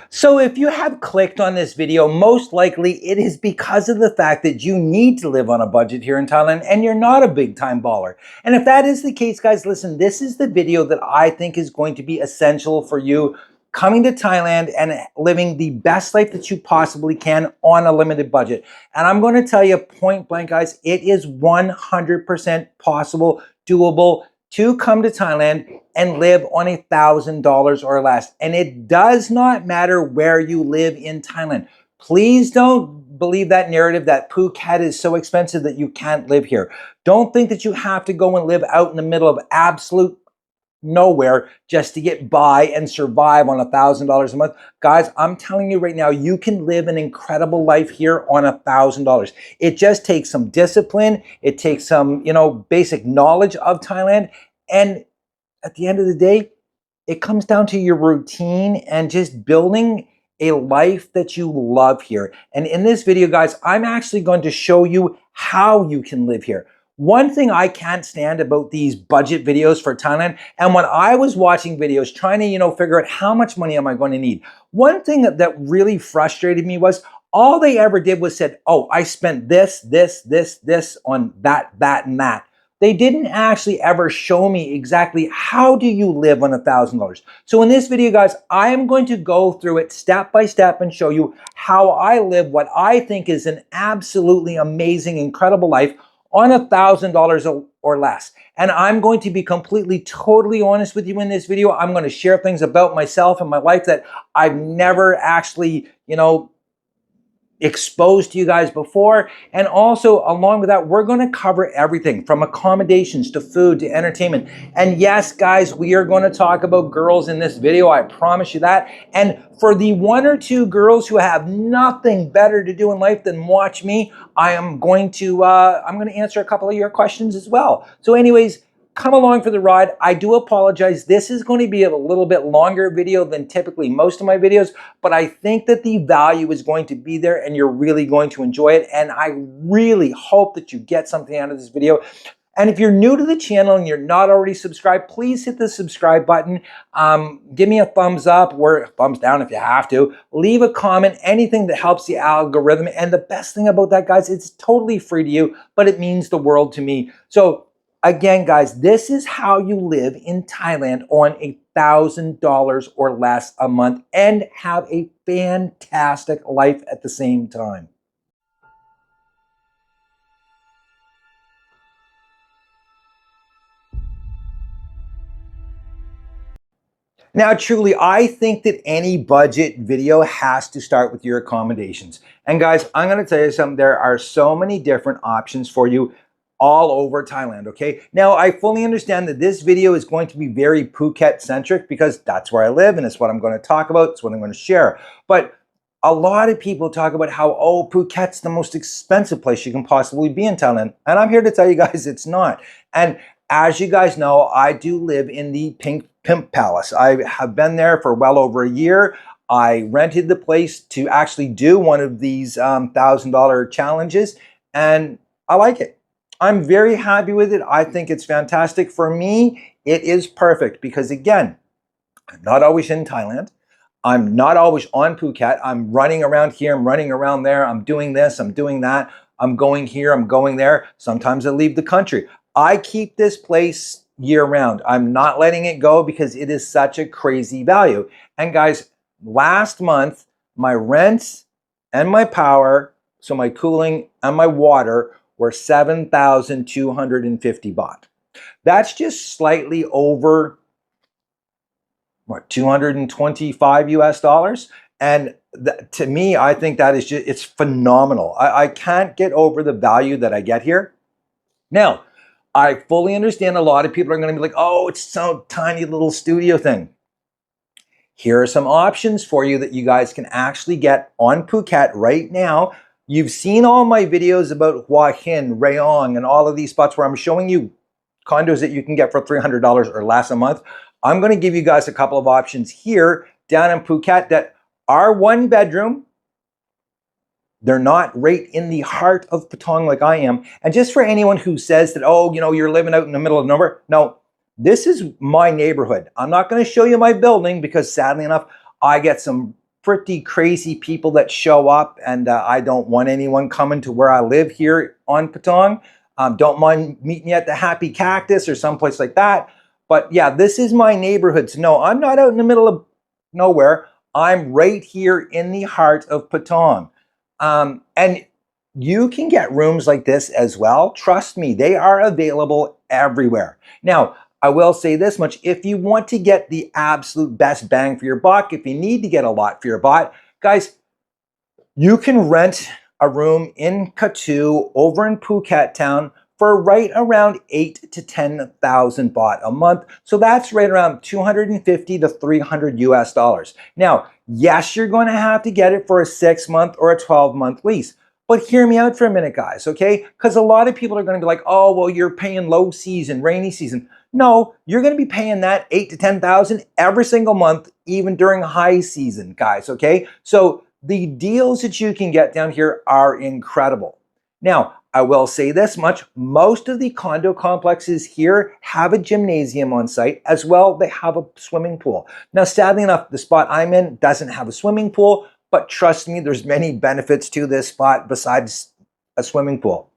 So if you have clicked on this video, most likely it is because of the fact that you need to live on a budget here in Thailand and you're not a big time baller. And if that is the case, guys, listen, this is the video that I think is going to be essential for you coming to Thailand and living the best life that you possibly can on a limited budget. And I'm going to tell you point blank, guys, it is 100% possible, doable to come to Thailand and live on $1,000 or less. And it does not matter where you live in Thailand. Please don't believe that narrative that Phuket is so expensive that you can't live here. Don't think that you have to go and live out in the middle of absolute nowhere just to get by and survive on $1,000 a month. Guys, I'm telling you right now, you can live an incredible life here on $1,000. It just takes some discipline. It takes some, basic knowledge of Thailand. And at the end of the day, it comes down to your routine and just building a life that you love here. And in this video, guys, I'm actually going to show you how you can live here. One thing I can't stand about these budget videos for Thailand, and when I was watching videos trying to, figure out how much money am I going to need, one thing that really frustrated me was all they ever did was said, oh, I spent this on that, and that. They didn't actually ever show me exactly how do you live on $1,000. So in this video, guys, I am going to go through it step by step and show you how I live what I think is an absolutely amazing, incredible life on $1,000 or less. And I'm going to be completely, totally honest with you in this video. I'm going to share things about myself and my life that I've never actually, exposed to you guys before. And also along with that, we're going to cover everything from accommodations to food to entertainment. And yes, guys, we are going to talk about girls in this video. I promise you that. And for the one or two girls who have nothing better to do in life than watch me, I'm going to answer a couple of your questions as well. So anyways, come along for the ride. I do apologize. This is going to be a little bit longer video than typically most of my videos, but I think that the value is going to be there and you're really going to enjoy it. And I really hope that you get something out of this video. And if you're new to the channel and you're not already subscribed, please hit the subscribe button. Give me a thumbs up or a thumbs down if you have to. Leave a comment, anything that helps the algorithm. And the best thing about that, guys, it's totally free to you, but it means the world to me. So again, guys, this is how you live in Thailand on $1,000 or less a month and have a fantastic life at the same time. Now, truly, I think that any budget video has to start with your accommodations. And guys, I'm going to tell you something. There are so many different options for you all over Thailand, okay? Now, I fully understand that this video is going to be very Phuket-centric because that's where I live and it's what I'm going to talk about, it's what I'm going to share. But a lot of people talk about how, oh, Phuket's the most expensive place you can possibly be in Thailand. And I'm here to tell you guys it's not. And as you guys know, I do live in the Pimp Palace. I have been there for well over a year. I rented the place to actually do one of these $1,000 challenges, and I like it. I'm very happy with it. I think it's fantastic. For me, it is perfect because, again, I'm not always in Thailand. I'm not always on Phuket. I'm running around here. I'm running around there. I'm doing this. I'm doing that. I'm going here. I'm going there. Sometimes I leave the country. I keep this place year round. I'm not letting it go because it is such a crazy value. And guys, last month, my rent and my power, so my cooling and my water, were 7,250 baht. That's just slightly over, what, 225 US dollars? And to me, I think that is just, it's phenomenal. I can't get over the value that I get here. Now, I fully understand a lot of people are going to be like, oh, it's some tiny little studio thing. Here are some options for you that you guys can actually get on Phuket right now. You've seen all my videos about Hua Hin, Rayong, and all of these spots where I'm showing you condos that you can get for $300 or less a month. I'm going to give you guys a couple of options here down in Phuket that are one bedroom. They're not right in the heart of Patong like I am. And just for anyone who says that, oh, you're living out in the middle of nowhere. No, this is my neighborhood. I'm not going to show you my building because sadly enough, I get some pretty crazy people that show up, and I don't want anyone coming to where I live here on Patong. Don't mind meeting you at the Happy Cactus or someplace like that. But yeah, this is my neighborhood. So no, I'm not out in the middle of nowhere. I'm right here in the heart of Patong. And you can get rooms like this as well. Trust me, they are available everywhere. Now, I will say this much. If you want to get the absolute best bang for your buck, if you need to get a lot for your buck, guys, you can rent a room in Katu over in Phuket town for right around 8 to 10,000 baht a month. So that's right around 250 to 300 US dollars. Now, yes, you're going to have to get it for a 6-month or a 12-month lease. But hear me out for a minute, guys, okay? Because a lot of people are going to be like, oh, well, you're paying low season, rainy season. No, you're going to be paying that 8 to 10,000 every single month, even during high season, guys, okay? So the deals that you can get down here are incredible. Now, I will say this much. Most of the condo complexes here have a gymnasium on site. As well, they have a swimming pool. Now, sadly enough, the spot I'm in doesn't have a swimming pool, but trust me, there's many benefits to this spot besides a swimming pool.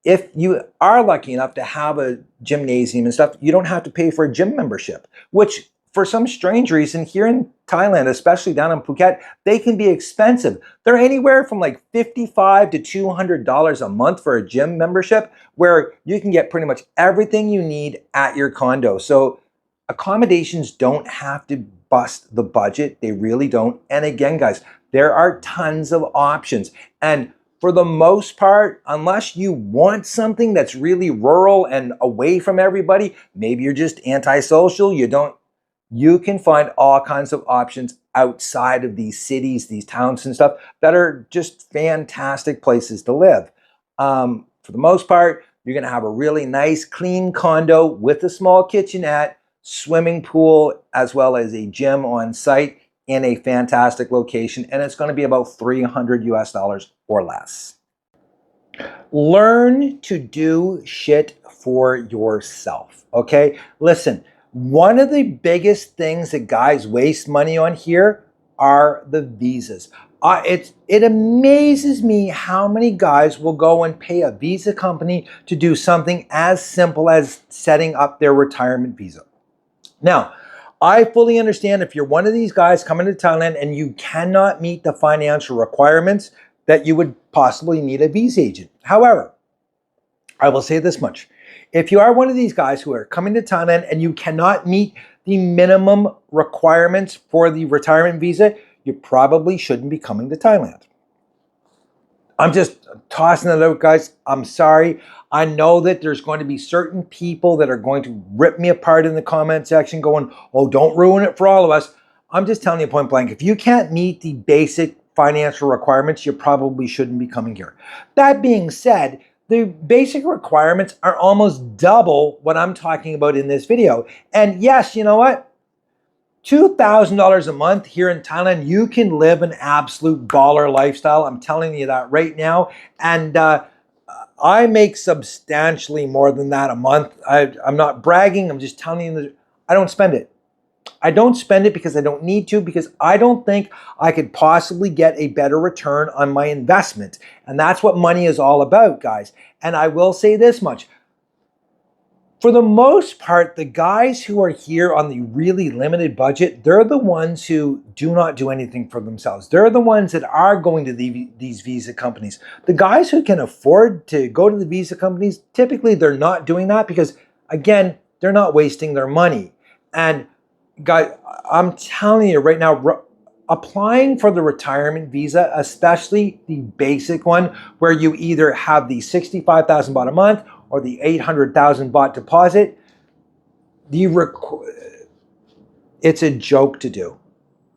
If you are lucky enough to have a gymnasium and stuff, you don't have to pay for a gym membership, which for some strange reason here in Thailand, especially down in Phuket, they can be expensive. They're anywhere from like $55 to $200 a month for a gym membership, where you can get pretty much everything you need at your condo. So accommodations don't have to bust the budget. They really don't. And again, guys, there are tons of options. And for the most part, unless you want something that's really rural and away from everybody, maybe you're just antisocial, you can find all kinds of options outside of these cities, these towns and stuff that are just fantastic places to live. For the most part, you're going to have a really nice, clean condo with a small kitchenette, swimming pool, as well as a gym on site in a fantastic location. And it's going to be about 300 US dollars or less. Learn to do shit for yourself, okay? Listen, one of the biggest things that guys waste money on here are the visas. It amazes me how many guys will go and pay a visa company to do something as simple as setting up their retirement visa. Now, I fully understand if you're one of these guys coming to Thailand and you cannot meet the financial requirements that you would possibly need a visa agent. However, I will say this much. If you are one of these guys who are coming to Thailand and you cannot meet the minimum requirements for the retirement visa, you probably shouldn't be coming to Thailand. I'm just tossing it out, guys. I'm sorry. I know that there's going to be certain people that are going to rip me apart in the comment section going, oh, don't ruin it for all of us. I'm just telling you point blank, if you can't meet the basic financial requirements, you probably shouldn't be coming here. That being said, the basic requirements are almost double what I'm talking about in this video. And yes, you know what? $2,000 a month here in Thailand, you can live an absolute baller lifestyle. I'm telling you that right now. And I make substantially more than that a month. I'm not bragging. I'm just telling you that I don't spend it. I don't spend it because I don't need to, because I don't think I could possibly get a better return on my investment. And that's what money is all about, guys. And I will say this much. For the most part, the guys who are here on the really limited budget, they're the ones who do not do anything for themselves. They're the ones that are going to these visa companies. The guys who can afford to go to the visa companies, typically they're not doing that because, again, they're not wasting their money. And guys, I'm telling you right now, applying for the retirement visa, especially the basic one, where you either have the 65,000 baht a month or the 800,000 baht deposit, it's a joke to do.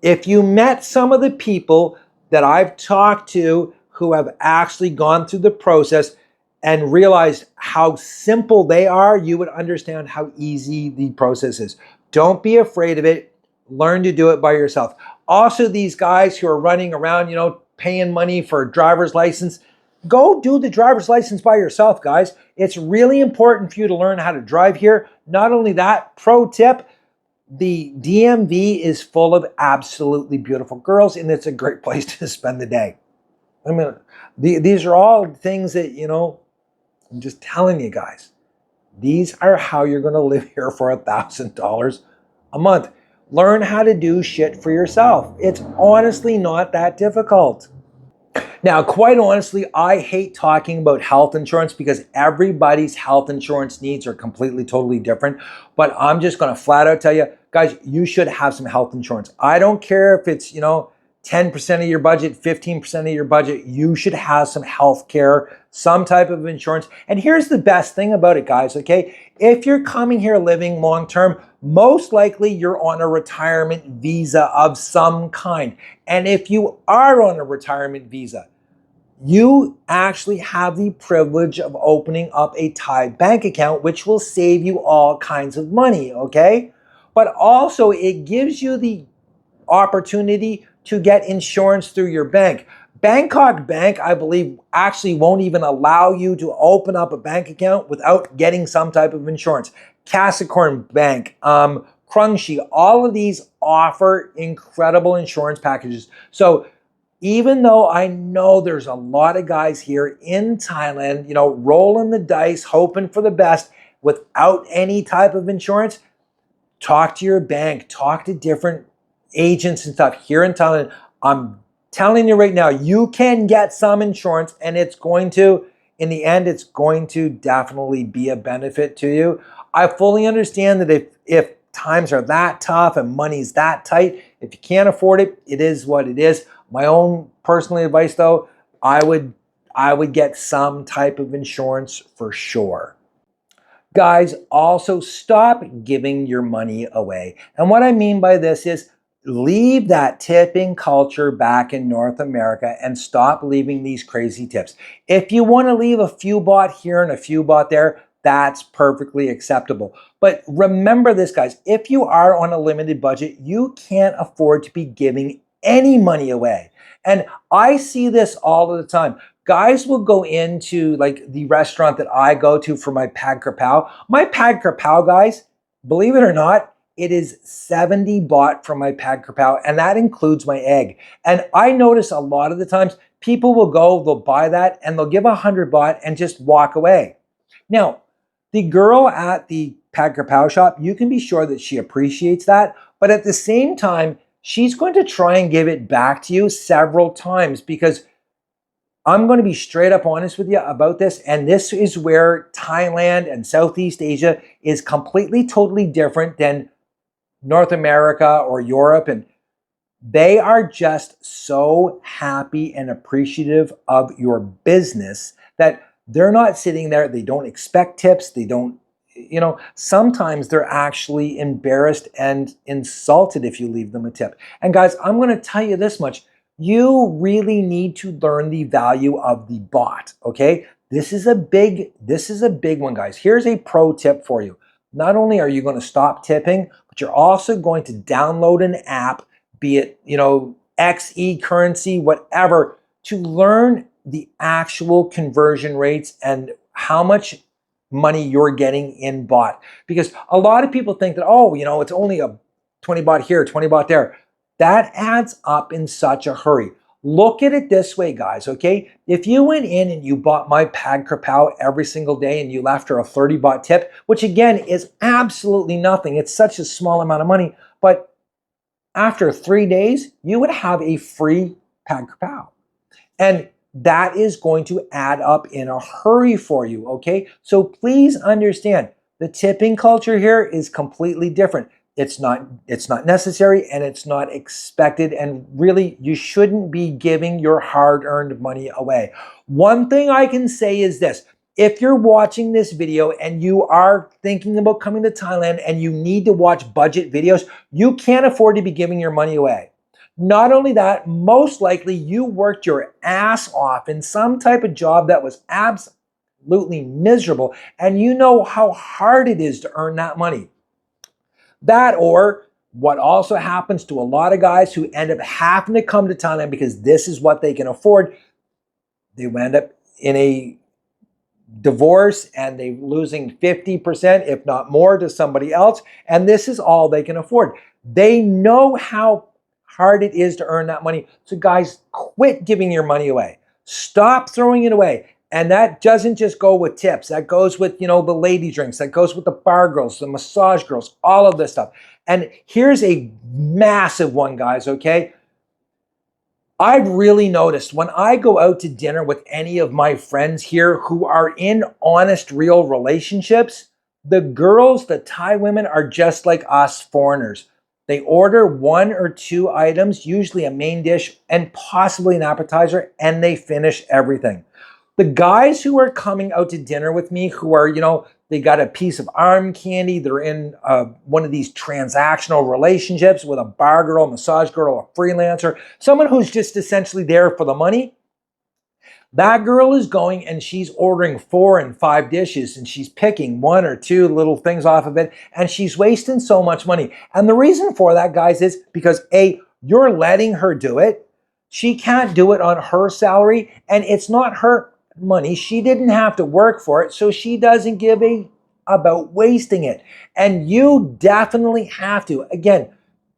If you met some of the people that I've talked to who have actually gone through the process and realized how simple they are, you would understand how easy the process is. Don't be afraid of it. Learn to do it by yourself. Also, these guys who are running around, paying money for a driver's license, go do the driver's license by yourself, guys. It's really important for you to learn how to drive here. Not only that, pro tip, The DMV is full of absolutely beautiful girls, and it's a great place to spend the day. I mean, these are all things that, I'm just telling you guys. These are how you're going to live here for $1,000 a month. Learn how to do shit for yourself. It's honestly not that difficult. Now, quite honestly, I hate talking about health insurance because everybody's health insurance needs are completely, totally different. But I'm just going to flat out tell you, guys, you should have some health insurance. I don't care if it's, 10% of your budget, 15% of your budget, you should have some health care, some type of insurance. And here's the best thing about it, guys, okay? If you're coming here living long term, most likely you're on a retirement visa of some kind. And if you are on a retirement visa, you actually have the privilege of opening up a Thai bank account, which will save you all kinds of money, okay? But also it gives you the opportunity to get insurance through your bank. Bangkok Bank, I believe, actually won't even allow you to open up a bank account without getting some type of insurance. Capricorn Bank, Krungshi, all of these offer incredible insurance packages. So even though I know there's a lot of guys here in Thailand, rolling the dice, hoping for the best without any type of insurance, talk to your bank, talk to different agents and stuff here in Thailand. I'm telling you right now, you can get some insurance, and it's going to, in the end, it's going to definitely be a benefit to you. I fully understand that if times are that tough and money's that tight, if you can't afford it, it is what it is. My own personal advice, though, I would get some type of insurance for sure. Guys, also stop giving your money away. And what I mean by this is leave that tipping culture back in North America and stop leaving these crazy tips. If you want to leave a few baht here and a few baht there, that's perfectly acceptable. But remember this, guys, if you are on a limited budget, you can't afford to be giving any money away. And I see this all of the time. Guys will go into like the restaurant that I go to for my pad krapao. My pad krapao, guys, believe it or not, it is 70 baht for my pad krapao, and that includes my egg. And I notice a lot of the times people will go, they'll buy that, and they'll give 100 baht and just walk away. Now, the girl at the pad krapao shop, you can be sure that she appreciates that, but at the same time, she's going to try and give it back to you several times because I'm going to be straight up honest with you about this. And this is where Thailand and Southeast Asia is completely, totally different than North America or Europe. And they are just so happy and appreciative of your business that they're not sitting there. They don't expect tips. They don't, sometimes they're actually embarrassed and insulted if you leave them a tip. And guys, I'm going to tell you this much. You really need to learn the value of the baht, okay? This is a big one, guys. Here's a pro tip for you. Not only are you going to stop tipping, but you're also going to download an app, be it, XE currency, whatever, to learn the actual conversion rates and how much money you're getting in baht. Because a lot of people think that, it's only a 20 baht here, 20 baht there. That adds up in such a hurry. Look at it this way, guys, okay? If you went in and you bought my pad krapao every single day and you left her a 30 baht tip, which again is absolutely nothing. It's such a small amount of money. But after 3 days, you would have a free pad krapao. And that is going to add up in a hurry for you, okay? So please understand, the tipping culture here is completely different. It's not necessary and it's not expected, and really you shouldn't be giving your hard-earned money away. One thing I can say is this: if you're watching this video and you are thinking about coming to Thailand and you need to watch budget videos, you can't afford to be giving your money away. Not only that, most likely you worked your ass off in some type of job that was absolutely miserable, and you know how hard it is to earn that money. That, or what also happens to a lot of guys who end up having to come to Thailand because this is what they can afford, they end up in a divorce and they're losing 50%, if not more, to somebody else. And this is all they can afford. They know how hard it is to earn that money. So guys, quit giving your money away. Stop throwing it away. And that doesn't just go with tips. That goes with, the lady drinks. That goes with the bar girls, the massage girls, all of this stuff. And here's a massive one, guys, okay? I've really noticed when I go out to dinner with any of my friends here who are in honest, real relationships, the girls, the Thai women, are just like us foreigners. They order one or two items, usually a main dish and possibly an appetizer, and they finish everything. The guys who are coming out to dinner with me, who are, they got a piece of arm candy, they're in one of these transactional relationships with a bar girl, a massage girl, a freelancer, someone who's just essentially there for the money. That girl is going and she's ordering 4 and 5 dishes and she's picking 1 or 2 little things off of it and she's wasting so much money. And the reason for that, guys, is because A, you're letting her do it. She can't do it on her salary and it's not her money. She didn't have to work for it, so she doesn't give a about wasting it. And you definitely have to. Again,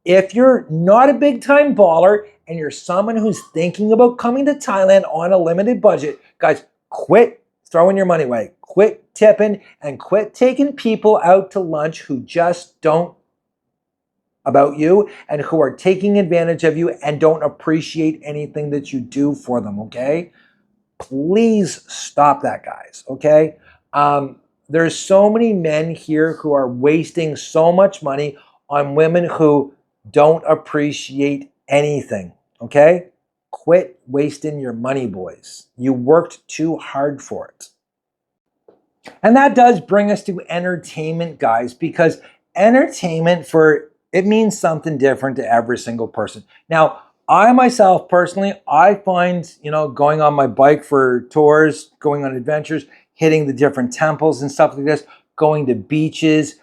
if you're not a big time baller and you're someone who's thinking about coming to Thailand on a limited budget, guys, quit throwing your money away. Quit tipping and quit taking people out to lunch who just don't about you and who are taking advantage of you and don't appreciate anything that you do for them, okay? Please stop that, guys, okay? There's so many men here who are wasting so much money on women who don't appreciate anything, okay? Quit wasting your money, boys. You worked too hard for it. And that does bring us to entertainment, guys, because entertainment it means something different to every single person. Now, I myself personally, I find, going on my bike for tours, going on adventures, hitting the different temples and stuff like this, going to beaches,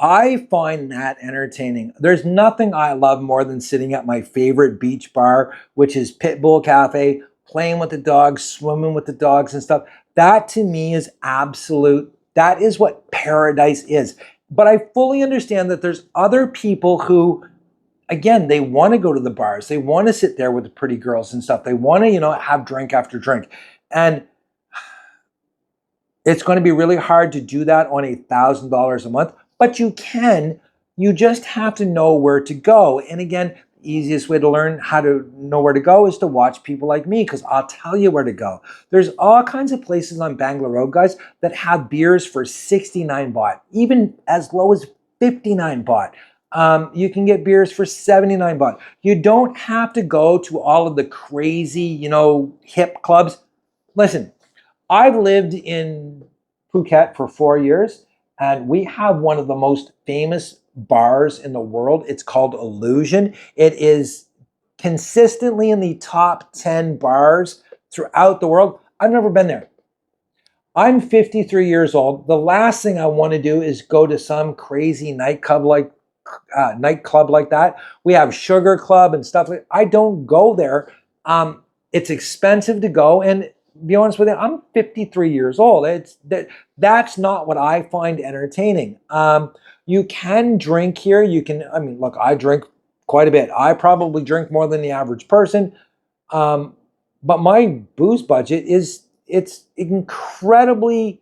I find that entertaining. There's nothing I love more than sitting at my favorite beach bar, which is Pitbull Cafe, playing with the dogs, swimming with the dogs and stuff. That to me is that is what paradise is. But I fully understand that there's other people who, again, they want to go to the bars. They want to sit there with the pretty girls and stuff. They want to, have drink after drink. And it's going to be really hard to do that on $1,000 a month, but you can. You just have to know where to go. And again, the easiest way to learn how to know where to go is to watch people like me, because I'll tell you where to go. There's all kinds of places on Bangla Road, guys, that have beers for 69 baht, even as low as 59 baht. You can get beers for 79 baht. You don't have to go to all of the crazy, hip clubs. Listen, I've lived in Phuket for 4 years, and we have one of the most famous bars in the world. It's called Illusion. It is consistently in the top 10 bars throughout the world. I've never been there. I'm 53 years old. The last thing I want to do is go to some crazy nightclub like that. We have Sugar Club and stuff like that. I don't go there. It's expensive to go, and be honest with you, I'm 53 years old. That's not what I find entertaining. You can drink here. Look, I drink quite a bit. I probably drink more than the average person. But my booze budget it's incredibly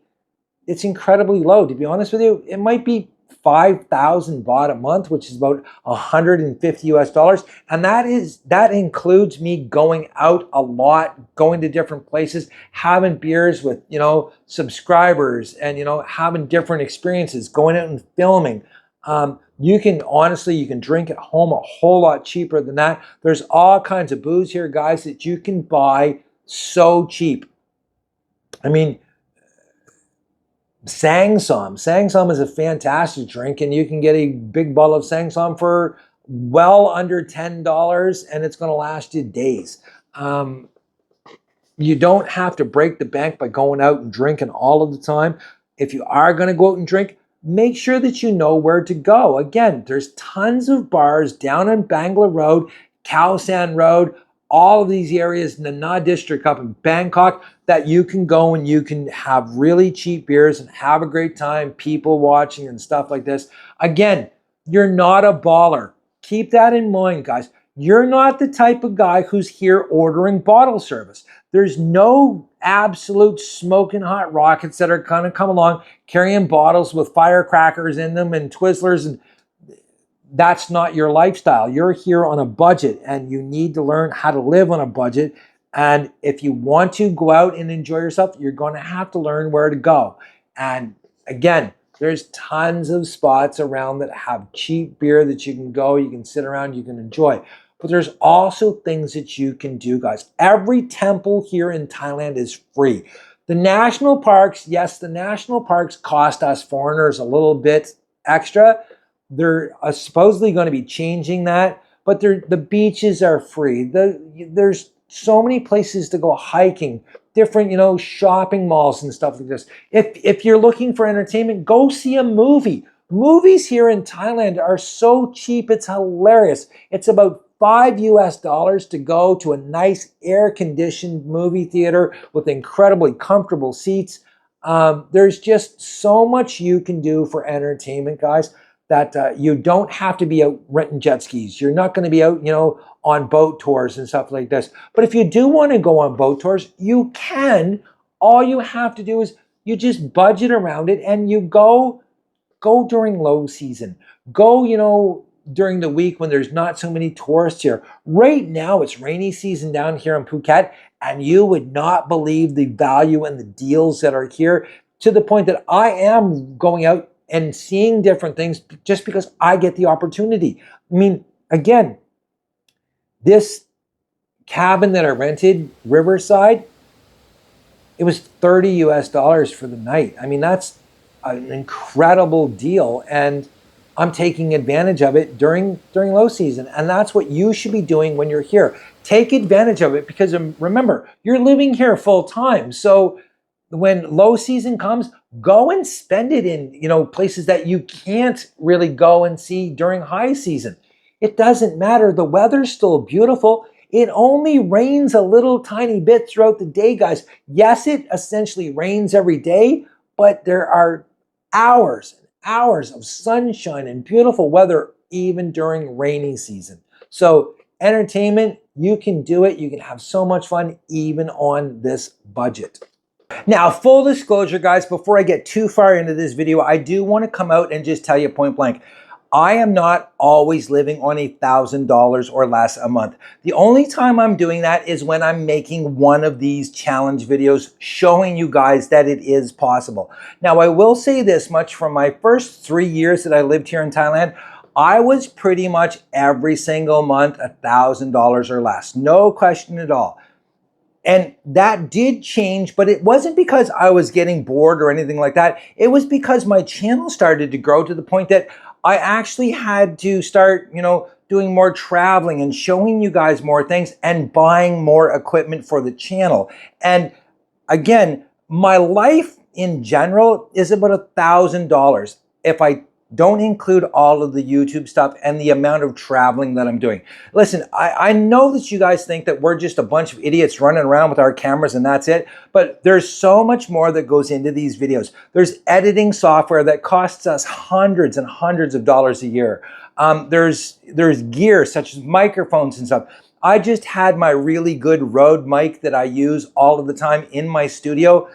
low. To be honest with you, it might be 5,000 baht a month, which is about $150 US, and that includes me going out a lot, going to different places, having beers with subscribers, and having different experiences, going out and filming. You can drink at home a whole lot cheaper than that. There's all kinds of booze here, guys, that you can buy so cheap. Sang is a fantastic drink, and you can get a big bottle of Sang for well under $10, and it's going to last you days. You don't have to break the bank by going out and drinking all of the time. If you are going to go out and drink, make sure that you know where to go. Again, there's tons of bars down on Bangla Road, Khao San Road, all of these areas in the Na district up in Bangkok that you can go and you can have really cheap beers and have a great time, people watching and stuff like this. Again, you're not a baller. Keep that in mind, guys. You're not the type of guy who's here ordering bottle service. There's no absolute smoking hot rockets that are going to come along carrying bottles with firecrackers in them and Twizzlers, and that's not your lifestyle. You're here on a budget and you need to learn how to live on a budget. And if you want to go out and enjoy yourself, you're going to have to learn where to go. And again, there's tons of spots around that have cheap beer that you can go, you can sit around, you can enjoy. But there's also things that you can do, guys. Every temple here in Thailand is free. The national parks, yes, the national parks cost us foreigners a little bit extra. They're supposedly going to be changing that, but the beaches are free. There's so many places to go hiking, different, shopping malls and stuff like this. If you're looking for entertainment, go see a movie. Movies here in Thailand are so cheap, it's hilarious. It's about $5 to go to a nice air-conditioned movie theater with incredibly comfortable seats. There's just so much you can do for entertainment, guys, that you don't have to be out renting jet skis. You're not going to be out, on boat tours and stuff like this. But if you do want to go on boat tours, you can. All you have to do is you just budget around it and you go during low season. Go, during the week when there's not so many tourists here. Right now, it's rainy season down here in Phuket, and you would not believe the value and the deals that are here, to the point that I am going out and seeing different things just because I get the opportunity. I mean, again, this cabin that I rented, Riverside, it was $30 for the night. I mean, that's an incredible deal, and I'm taking advantage of it during low season. And that's what you should be doing when you're here. Take advantage of it, because remember, you're living here full time. So when low season comes, go and spend it in, places that you can't really go and see during high season. It doesn't matter. The weather's still beautiful. It only rains a little tiny bit throughout the day, guys. Yes, it essentially rains every day, but there are hours and hours of sunshine and beautiful weather even during rainy season. So entertainment, you can do it. You can have so much fun even on this budget. Now, full disclosure, guys, before I get too far into this video, I do want to come out and just tell you point blank, I am not always living on $1,000 or less a month. The only time I'm doing that is when I'm making one of these challenge videos showing you guys that it is possible. Now, I will say this much: from my first 3 years that I lived here in Thailand, I was pretty much every single month $1,000 or less. No question at all. And that did change, but it wasn't because I was getting bored or anything like that. It was because my channel started to grow to the point that I actually had to start, doing more traveling and showing you guys more things and buying more equipment for the channel. And again, my life in general is about $1,000 if I don't include all of the YouTube stuff and the amount of traveling that I'm doing. Listen, I know that you guys think that we're just a bunch of idiots running around with our cameras and that's it, but there's so much more that goes into these videos. There's editing software that costs us hundreds and hundreds of dollars a year. There's gear such as microphones and stuff. I just had my really good Rode mic that I use all of the time in my studio.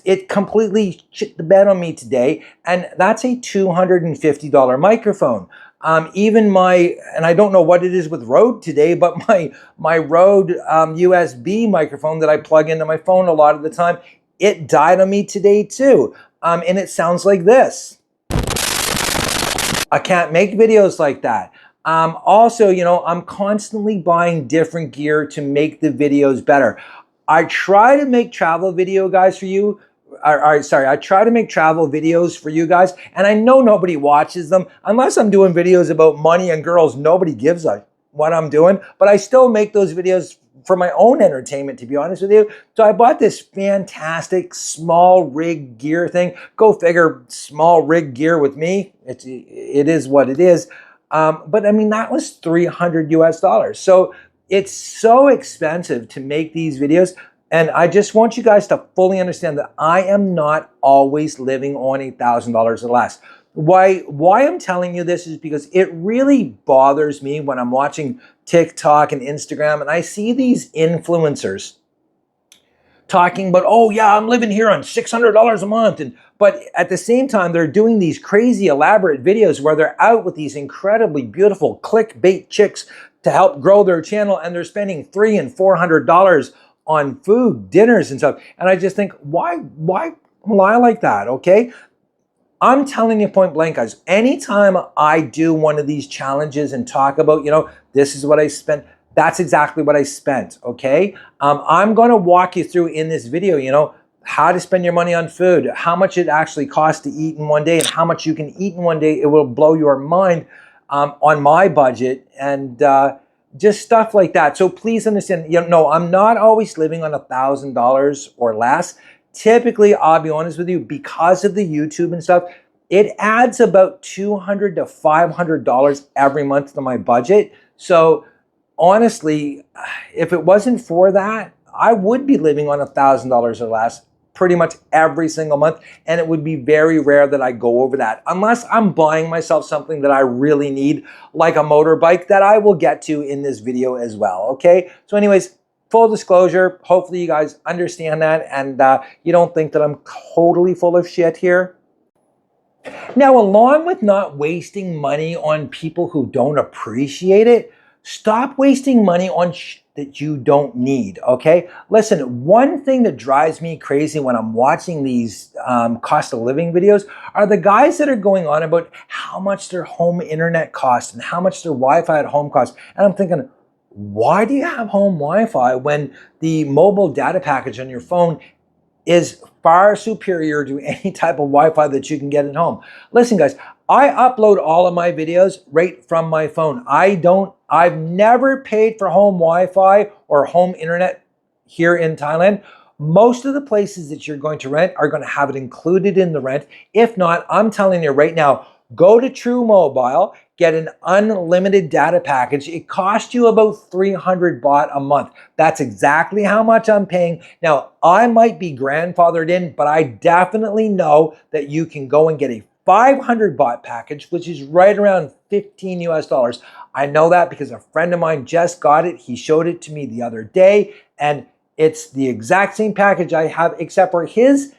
It completely shit the bed on me today, and that's a $250 microphone. Even and I don't know what it is with Rode today, but my Rode USB microphone that I plug into my phone a lot of the time, it died on me today too, and it sounds like this. I can't make videos like that. Also, I'm constantly buying different gear to make the videos better. I try to make travel video guys for you. I try to make travel videos for you guys, and I know nobody watches them unless I'm doing videos about money and girls. Nobody gives a what I'm doing, but I still make those videos for my own entertainment, to be honest with you. So I bought this fantastic small rig gear thing. Go figure, small rig gear with me. It is what it is. But I mean, that was $300 US. So it's so expensive to make these videos. And I just want you guys to fully understand that I am not always living on $1,000 or less. Why I'm telling you this is because it really bothers me when I'm watching TikTok and Instagram and I see these influencers talking about, oh yeah, I'm living here on $600 a month. But at the same time, they're doing these crazy elaborate videos where they're out with these incredibly beautiful clickbait chicks to help grow their channel, and they're spending $300 and $400 on food, dinners and stuff. And I just think, why lie like that, okay? I'm telling you point blank, guys, anytime I do one of these challenges and talk about, this is what I spent, that's exactly what I spent, okay? I'm going to walk you through in this video, how to spend your money on food, how much it actually costs to eat in one day, and how much you can eat in one day. It will blow your mind on my budget and just stuff like that. So please understand, I'm not always living on $1,000 or less. Typically, I'll be honest with you, because of the YouTube and stuff, it adds about $200 to $500 every month to my budget. So honestly, if it wasn't for that, I would be living on $1,000 or less pretty much every single month. And it would be very rare that I go over that unless I'm buying myself something that I really need, like a motorbike that I will get to in this video as well. Okay. So anyways, full disclosure, hopefully you guys understand that and you don't think that I'm totally full of shit here. Now, along with not wasting money on people who don't appreciate it, stop wasting money on that you don't need, okay? Listen, one thing that drives me crazy when I'm watching these cost of living videos are the guys that are going on about how much their home internet costs and how much their Wi-Fi at home costs. And I'm thinking, why do you have home Wi-Fi when the mobile data package on your phone is far superior to any type of Wi-Fi that you can get at home? Listen, guys, I upload all of my videos right from my phone. I've never paid for home Wi-Fi or home internet here in Thailand. Most of the places that you're going to rent are going to have it included in the rent. If not, I'm telling you right now, go to True Mobile, get an unlimited data package. It costs you about 300 baht a month. That's exactly how much I'm paying. Now, I might be grandfathered in, but I definitely know that you can go and get a 500 baht package, which is right around 15 US dollars. I know that because a friend of mine just got it. He showed it to me the other day, and it's the exact same package I have, except for his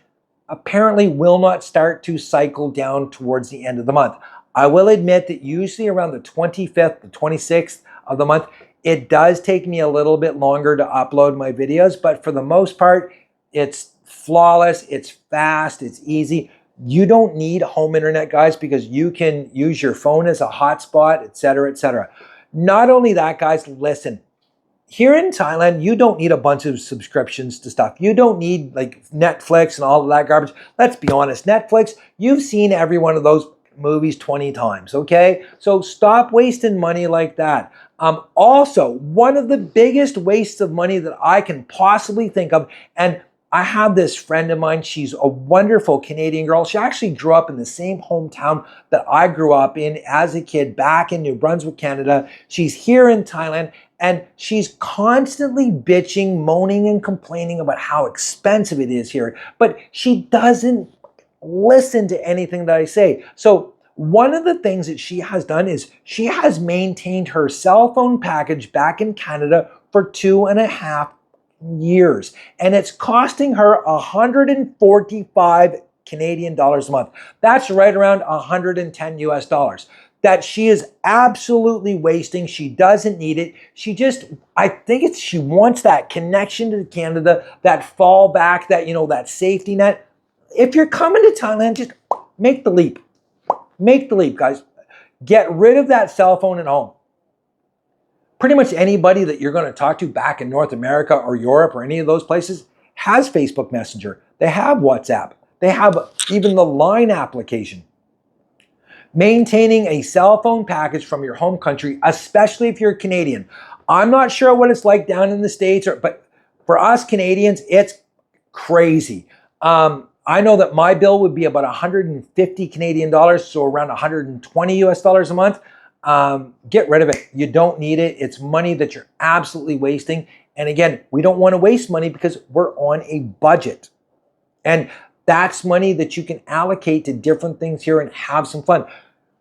apparently will not start to cycle down towards the end of the month. I will admit that usually around the 25th, the 26th of the month, it does take me a little bit longer to upload my videos, but for the most part, it's flawless, it's fast, it's easy. You don't need home internet, guys, because you can use your phone as a hotspot, etc., etc. Not only that, guys, listen, here in Thailand, you don't need a bunch of subscriptions to stuff. You don't need like Netflix and all of that garbage. Let's be honest, Netflix, you've seen every one of those movies 20 times, okay? So stop wasting money like that. Also, one of the biggest wastes of money that I can possibly think of, and I have this friend of mine, she's a wonderful Canadian girl. She actually grew up in the same hometown that I grew up in as a kid back in New Brunswick, Canada. She's here in Thailand, and she's constantly bitching, moaning, and complaining about how expensive it is here. But she doesn't listen to anything that I say. So one of the things that she has done is she has maintained her cell phone package back in Canada for 2.5 years, and it's costing her 145 Canadian dollars a month. That's right around 110 US dollars that she is absolutely wasting. She doesn't need it. I think she wants that connection to Canada, that fallback, that safety net. If you're coming to Thailand, just make the leap. Make the leap, guys. Get rid of that cell phone at home. Pretty much anybody that you're going to talk to back in North America or Europe or any of those places has Facebook Messenger. They have WhatsApp. They have even the Line application. Maintaining a cell phone package from your home country, especially if you're Canadian. I'm not sure what it's like down in the States, but for us Canadians, it's crazy. I know that my bill would be about 150 Canadian dollars, so around 120 US dollars a month. get rid of it. You don't need it. It's money that you're absolutely wasting. And again, we don't want to waste money because we're on a budget. And that's money that you can allocate to different things here and have some fun.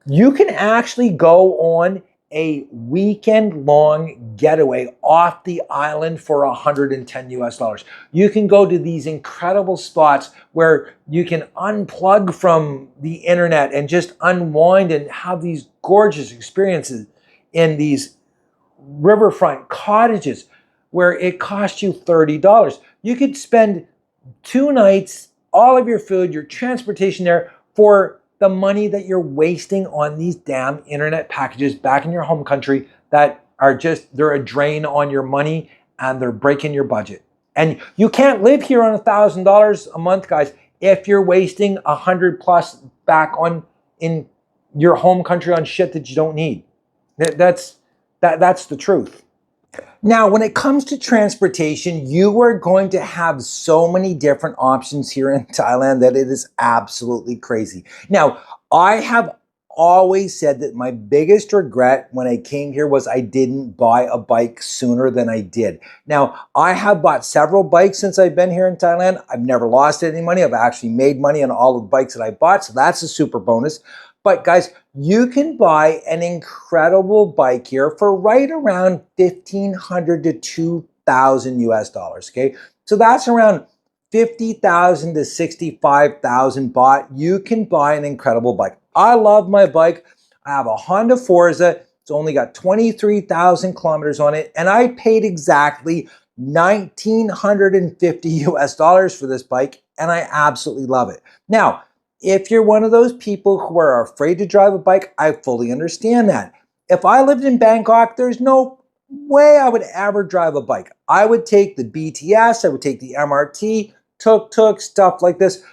You can actually go on a weekend long getaway off the island for 110 US dollars. You can go to these incredible spots where you can unplug from the internet and just unwind and have these gorgeous experiences in these riverfront cottages where it costs you $30. You could spend 2 nights, all of your food, your transportation there for the money that you're wasting on these damn internet packages back in your home country that are just, they're a drain on your money and they're breaking your budget. And you can't live here on $1,000 a month, guys, if you're wasting 100 plus back on in your home country on shit that you don't need. That's the truth. Now, when it comes to transportation, you are going to have so many different options here in Thailand that it is absolutely crazy. Now, I have always said that my biggest regret when I came here was I didn't buy a bike sooner than I did. Now, I have bought several bikes since I've been here in Thailand. I've never lost any money. I've actually made money on all of the bikes that I bought, so that's a super bonus. But guys, you can buy an incredible bike here for right around 1,500 to 2,000 US dollars, okay? So that's around 50,000 to 65,000 baht. You can buy an incredible bike. I love my bike. I have a Honda Forza. It's only got 23,000 kilometers on it, and I paid exactly 1,950 US dollars for this bike, and I absolutely love it. Now, if you're one of those people who are afraid to drive a bike, I fully understand that. If I lived in Bangkok, there's no way I would ever drive a bike. I would take the BTS, I would take the MRT, tuk-tuk, stuff like this.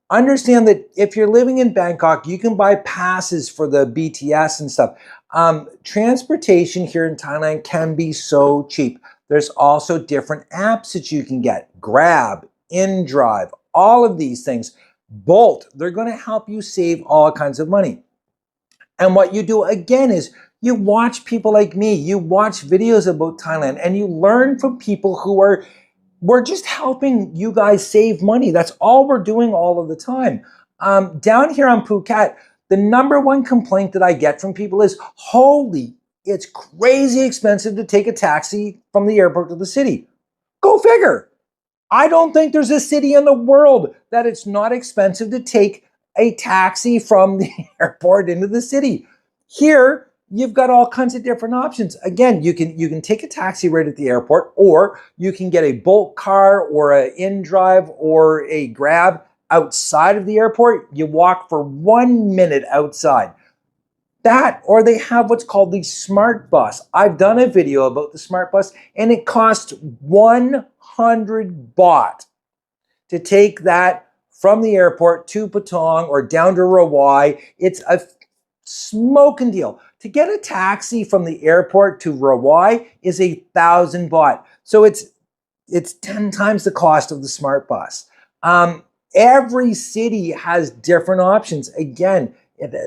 Understand that if you're living in Bangkok, you can buy passes for the BTS and stuff. Transportation here in Thailand can be so cheap. There's also different apps that you can get. Grab, InDrive, all of these things. Bolt, they're going to help you save all kinds of money. And what you do again is you watch people like me, you watch videos about Thailand, and you learn from people who we're just helping you guys save money. That's all we're doing all of the time. Down here on Phuket, the number one complaint that I get from people is, holy, it's crazy expensive to take a taxi from the airport to the city. Go figure. I don't think there's a city in the world that it's not expensive to take a taxi from the airport into the city. Here, you've got all kinds of different options. Again, you can take a taxi right at the airport, or you can get a Bolt car or an InDrive or a Grab outside of the airport. You walk for 1 minute outside. That, or they have what's called the Smart Bus. I've done a video about the Smart Bus, and it costs 100 baht to take that from the airport to Patong or down to Rawai. It's a smoking deal. To get a taxi from the airport to Rawai is 1,000 baht. So it's 10 times the cost of the Smart Bus. Every city has different options. Again,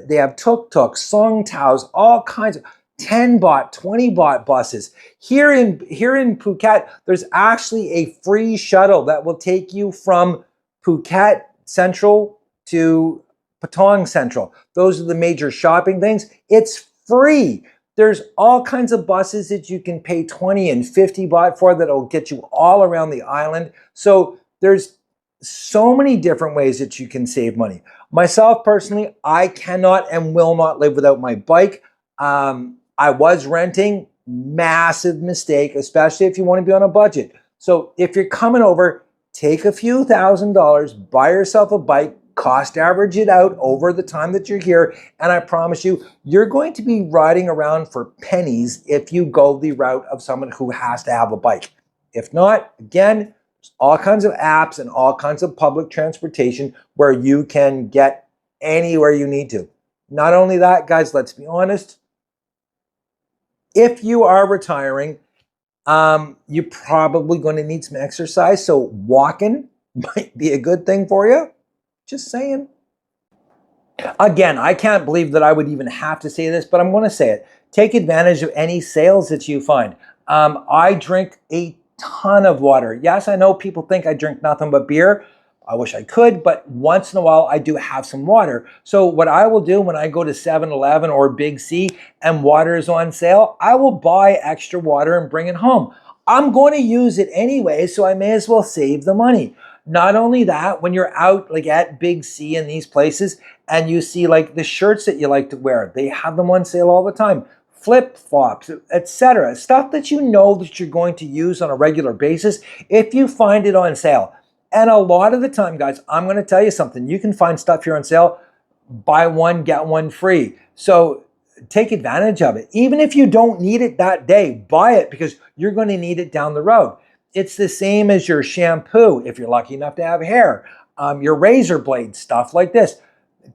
they have tuk-tuk, song taos, all kinds of 10 baht, 20 baht buses. Here in Phuket, there's actually a free shuttle that will take you from Phuket Central to Patong Central. Those are the major shopping things. It's free. There's all kinds of buses that you can pay 20 and 50 baht for that will get you all around the island. So there's so many different ways that you can save money. Myself personally, I cannot and will not live without my bike. I was renting, massive mistake, especially if you want to be on a budget. So if you're coming over, take a few $1,000s, buy yourself a bike, cost average it out over the time that you're here, and I promise you, you're going to be riding around for pennies if you go the route of someone who has to have a bike. If not, again, there's all kinds of apps and all kinds of public transportation where you can get anywhere you need to. Not only that, guys, let's be honest. If you are retiring, you're probably going to need some exercise. So walking might be a good thing for you. Just saying. Again, I can't believe that I would even have to say this, but I'm going to say it. Take advantage of any sales that you find. I drink a ton of water. Yes, I know people think I drink nothing but beer. I wish I could, but once in a while I do have some water. So what I will do when I go to 7-Eleven or Big C and water is on sale, I will buy extra water and bring it home. I'm going to use it anyway, so I may as well save the money. Not only that, when you're out like at Big C in these places and you see like the shirts that you like to wear, they have them on sale all the time. Flip-flops, etc. Stuff that you know that you're going to use on a regular basis if you find it on sale. And a lot of the time, guys, I'm going to tell you something. You can find stuff here on sale, buy one, get one free. So take advantage of it. Even if you don't need it that day, buy it because you're going to need it down the road. It's the same as your shampoo, if you're lucky enough to have hair, your razor blades, stuff like this.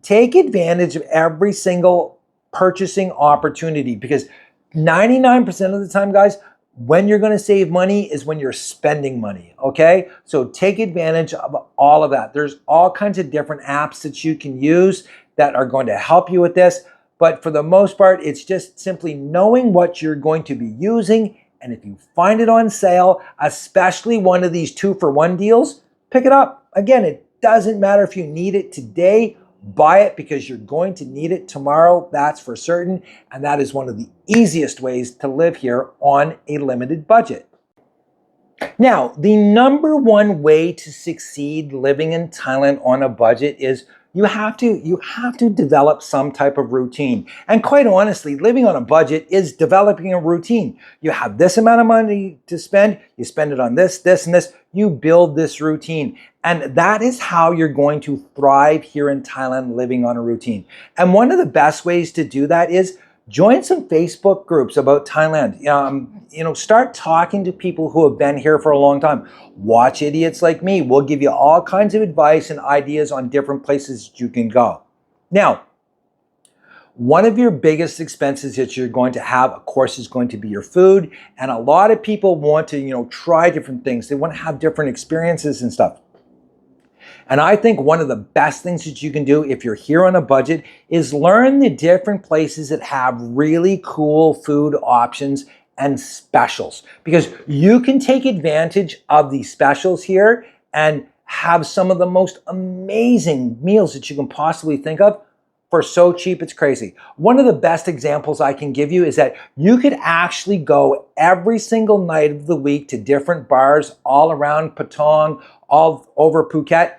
Take advantage of every single purchasing opportunity because 99% of the time, guys, when you're going to save money is when you're spending money, okay? So take advantage of all of that. There's all kinds of different apps that you can use that are going to help you with this. But for the most part, it's just simply knowing what you're going to be using. And if you find it on sale, especially one of these 2-for-1 deals, pick it up. Again, it doesn't matter if you need it today. Buy it because you're going to need it tomorrow, that's for certain. And that is one of the easiest ways to live here on a limited budget. Now, the number one way to succeed living in Thailand on a budget is you have to develop some type of routine. And quite honestly, living on a budget is developing a routine. You have this amount of money to spend, you spend it on this, this, and this. You build this routine. And that is how you're going to thrive here in Thailand, living on a routine. And one of the best ways to do that is join some Facebook groups about Thailand. Start talking to people who have been here for a long time. Watch idiots like me. We'll give you all kinds of advice and ideas on different places that you can go. Now, one of your biggest expenses that you're going to have, of course, is going to be your food. And a lot of people want to, try different things. They want to have different experiences and stuff. And I think one of the best things that you can do if you're here on a budget is learn the different places that have really cool food options and specials. Because you can take advantage of these specials here and have some of the most amazing meals that you can possibly think of for so cheap it's crazy. One of the best examples I can give you is that you could actually go every single night of the week to different bars all around Patong, all over Phuket,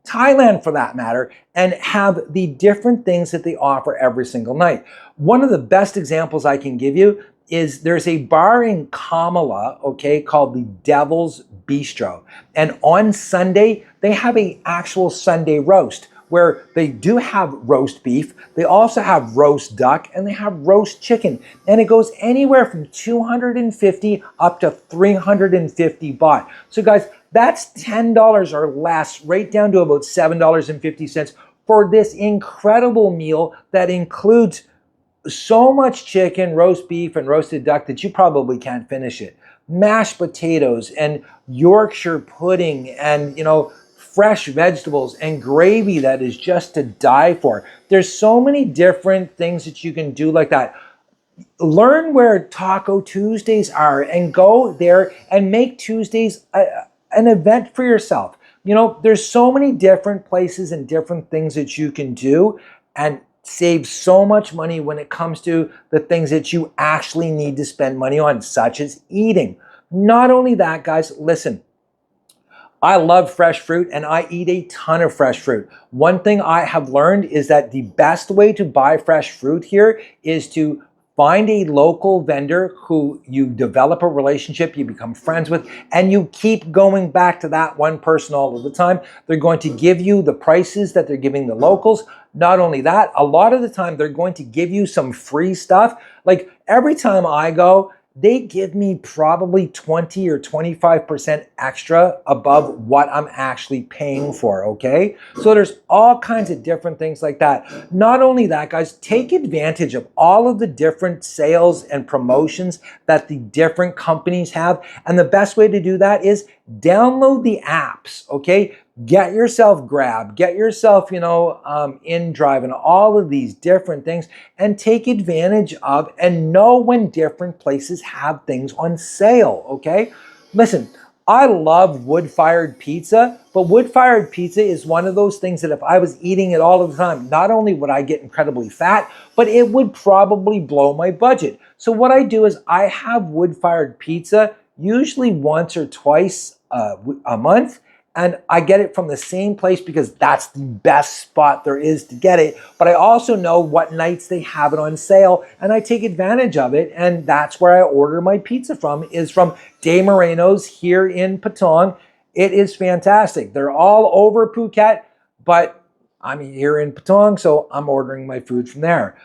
Thailand for that matter, and have the different things that they offer every single night. One of the best examples I can give you is there's a bar in Kamala, okay, called the Devil's Bistro. And on Sunday, they have an actual Sunday roast where they do have roast beef, they also have roast duck, and they have roast chicken. And it goes anywhere from 250 up to 350 baht. So guys, that's $10 or less, right down to about $7.50 for this incredible meal that includes so much chicken, roast beef, and roasted duck that you probably can't finish it. Mashed potatoes and Yorkshire pudding and, fresh vegetables and gravy that is just to die for. There's so many different things that you can do like that. Learn where Taco Tuesdays are and go there and make Tuesdays an event for yourself. There's so many different places and different things that you can do and save so much money when it comes to the things that you actually need to spend money on, such as eating. Not only that, guys, listen, I love fresh fruit and I eat a ton of fresh fruit. One thing I have learned is that the best way to buy fresh fruit here is to find a local vendor who you develop a relationship, you become friends with, and you keep going back to that one person all of the time. They're going to give you the prices that they're giving the locals. Not only that, a lot of the time they're going to give you some free stuff. Like every time I go, they give me probably 20 or 25% extra above what I'm actually paying for, okay? So there's all kinds of different things like that. Not only that, guys, take advantage of all of the different sales and promotions that the different companies have. And the best way to do that is download the apps, okay? Get yourself Grab, get yourself, InDrive and all of these different things, and take advantage of and know when different places have things on sale, okay? Listen, I love wood-fired pizza, but wood-fired pizza is one of those things that if I was eating it all the time, not only would I get incredibly fat, but it would probably blow my budget. So what I do is I have wood-fired pizza usually once or twice a month, and I get it from the same place because that's the best spot there is to get it. But I also know what nights they have it on sale, and I take advantage of it. And that's where I order my pizza from, is from De Moreno's here in Patong. It is fantastic. They're all over Phuket, but I'm here in Patong, so I'm ordering my food from there.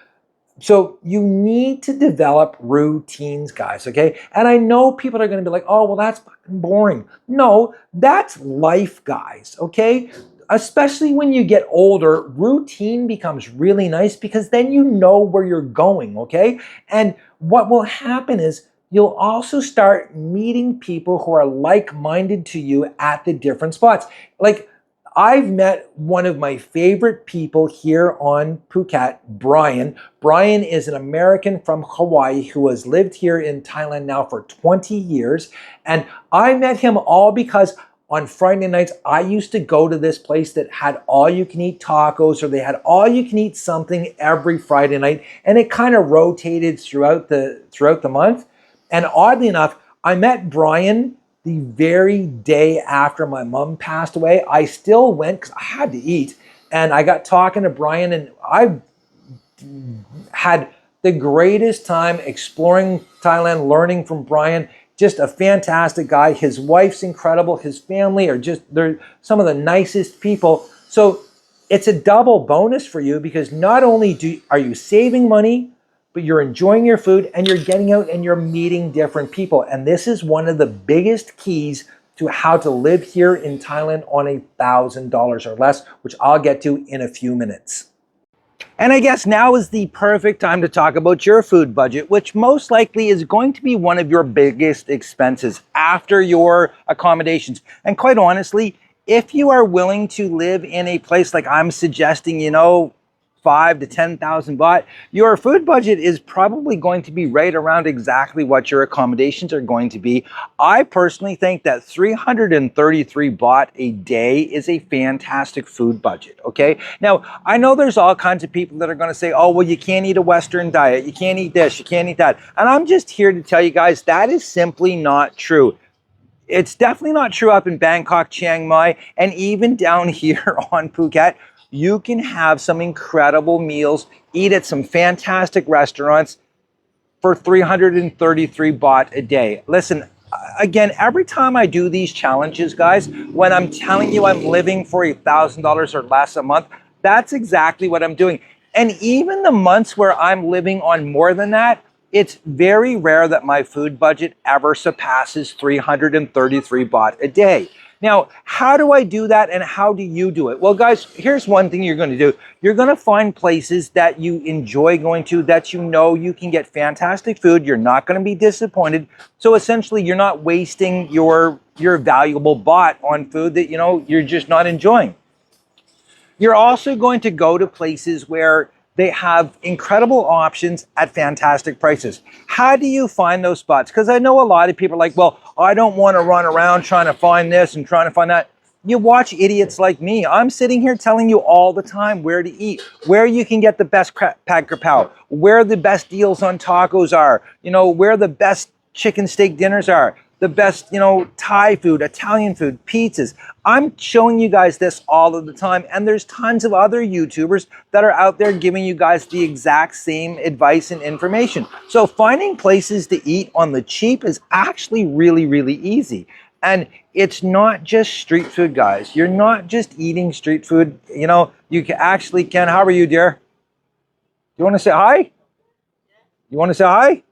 So you need to develop routines, guys, okay? And I know people are going to be like, oh, well, that's fucking boring. No, that's life, guys, okay? Especially when you get older, routine becomes really nice because then you know where you're going, okay? And what will happen is you'll also start meeting people who are like-minded to you at the different spots. Like, I've met one of my favorite people here on Phuket, Brian. Brian is an American from Hawaii who has lived here in Thailand now for 20 years. And I met him all because on Friday nights, I used to go to this place that had all-you-can-eat tacos, or they had all-you-can-eat something every Friday night. And it kind of rotated throughout the month. And oddly enough, I met Brian the very day after my mom passed away. I still went because I had to eat, and I got talking to Brian, and I had the greatest time exploring Thailand, learning from Brian. Just a fantastic guy. His wife's incredible. His family they're some of the nicest people. So it's a double bonus for you because not only are you saving money, but you're enjoying your food and you're getting out and you're meeting different people. And this is one of the biggest keys to how to live here in Thailand on $1,000 or less, which I'll get to in a few minutes. And I guess now is the perfect time to talk about your food budget, which most likely is going to be one of your biggest expenses after your accommodations. And quite honestly, if you are willing to live in a place like I'm suggesting, 5 to 10,000 baht, your food budget is probably going to be right around exactly what your accommodations are going to be. I personally think that 333 baht a day is a fantastic food budget, okay? Now, I know there's all kinds of people that are going to say, oh, well, you can't eat a Western diet, you can't eat this, you can't eat that. And I'm just here to tell you guys that is simply not true. It's definitely not true up in Bangkok, Chiang Mai, and even down here on Phuket. You can have some incredible meals, eat at some fantastic restaurants for 333 baht a day. Listen, again, every time I do these challenges, guys, when I'm telling you I'm living for $1,000 or less a month, that's exactly what I'm doing. And even the months where I'm living on more than that, it's very rare that my food budget ever surpasses 333 baht a day. Now, how do I do that and how do you do it? Well, guys, here's one thing you're going to do. You're going to find places that you enjoy going to, that you know you can get fantastic food. You're not going to be disappointed. So essentially, you're not wasting your valuable baht on food that, you're just not enjoying. You're also going to go to places where they have incredible options at fantastic prices. How do you find those spots? Because I know a lot of people are like, well, I don't want to run around trying to find this and trying to find that. You watch idiots like me. I'm sitting here telling you all the time where to eat, where you can get the best pad krapao, where the best deals on tacos are, where the best chicken steak dinners are, the best, Thai food, Italian food, pizzas. I'm showing you guys this all of the time, and there's tons of other YouTubers that are out there giving you guys the exact same advice and information. So finding places to eat on the cheap is actually really, really easy. And it's not just street food, guys. You're not just eating street food. You actually can. How are you, dear? You want to say hi? You want to say hi?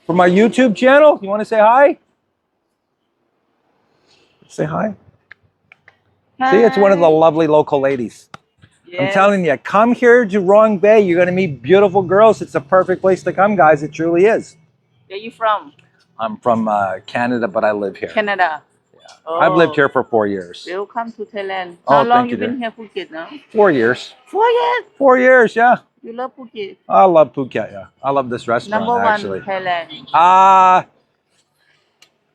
For my YouTube channel, you want to say hi? Say hi. Hi. See, it's one of the lovely local ladies. Yes. I'm telling you, come here to Rong Bay. You're going to meet beautiful girls. It's a perfect place to come, guys. It truly is. Where are you from? I'm from Canada, but I live here. Canada. Oh, I've lived here for 4 years. Welcome to Thailand. Oh, How long thank you you, been dear. here, Phuket now? 4 years. 4 years. 4 years, yeah. You love Phuket. I love Phuket, yeah. I love this restaurant, Number one, actually. Thailand.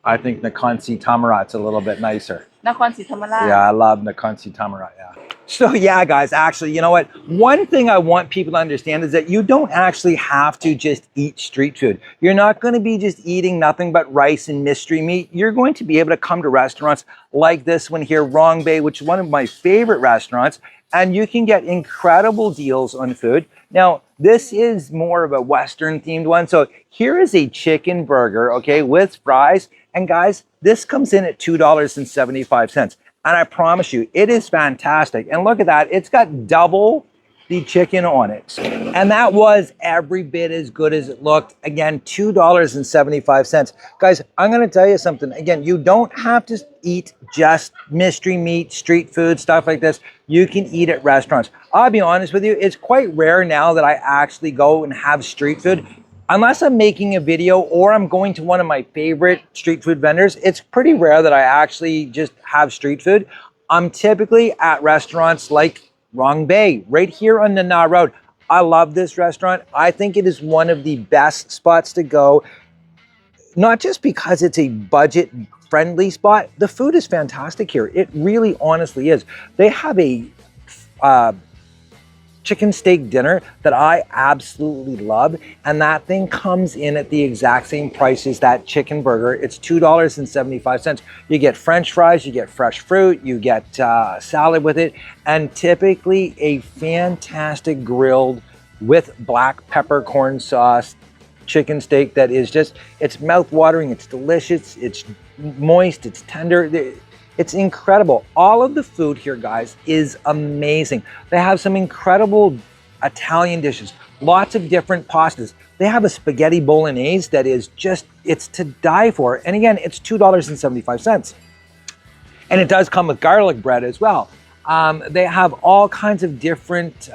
I think Nakhon Si Thammarat's a little bit nicer. Nakhon Si Thammarat. Yeah, I love Nakhon Si Thammarat, yeah. So yeah, guys, actually, you know what? One thing I want people to understand is that you don't actually have to just eat street food. You're not going to be just eating nothing but rice and mystery meat. You're going to be able to come to restaurants like this one here, Rong Bay, which is one of my favorite restaurants, and you can get incredible deals on food. Now, this is more of a Western themed one. So here is a chicken burger, okay, with fries. And guys, this comes in at $2.75. And I promise you, it is fantastic. And look at that. It's got double the chicken on it. And that was every bit as good as it looked. Again, $2.75. Guys, I'm going to tell you something. Again, you don't have to eat just mystery meat, street food, stuff like this. You can eat at restaurants. I'll be honest with you, it's quite rare now that I actually go and have street food. Unless I'm making a video or I'm going to one of my favorite street food vendors, it's pretty rare that I actually just have street food. I'm typically at restaurants like Rong Bay, right here on the Na Road. I love this restaurant. I think it is one of the best spots to go, not just because it's a budget-friendly spot. The food is fantastic here. It really honestly is. They have a chicken steak dinner that I absolutely love, and that thing comes in at the exact same price as that chicken burger. It's $2.75. You get French fries, you get fresh fruit, you get salad with it, and typically a fantastic grilled with black peppercorn sauce chicken steak that is just, it's mouth-watering, it's delicious, it's moist, it's tender. It's incredible. All of the food here, guys, is amazing. They have some incredible Italian dishes, lots of different pastas. They have a spaghetti bolognese that is just, it's to die for. And again, it's $2.75. And it does come with garlic bread as well. They have all kinds of different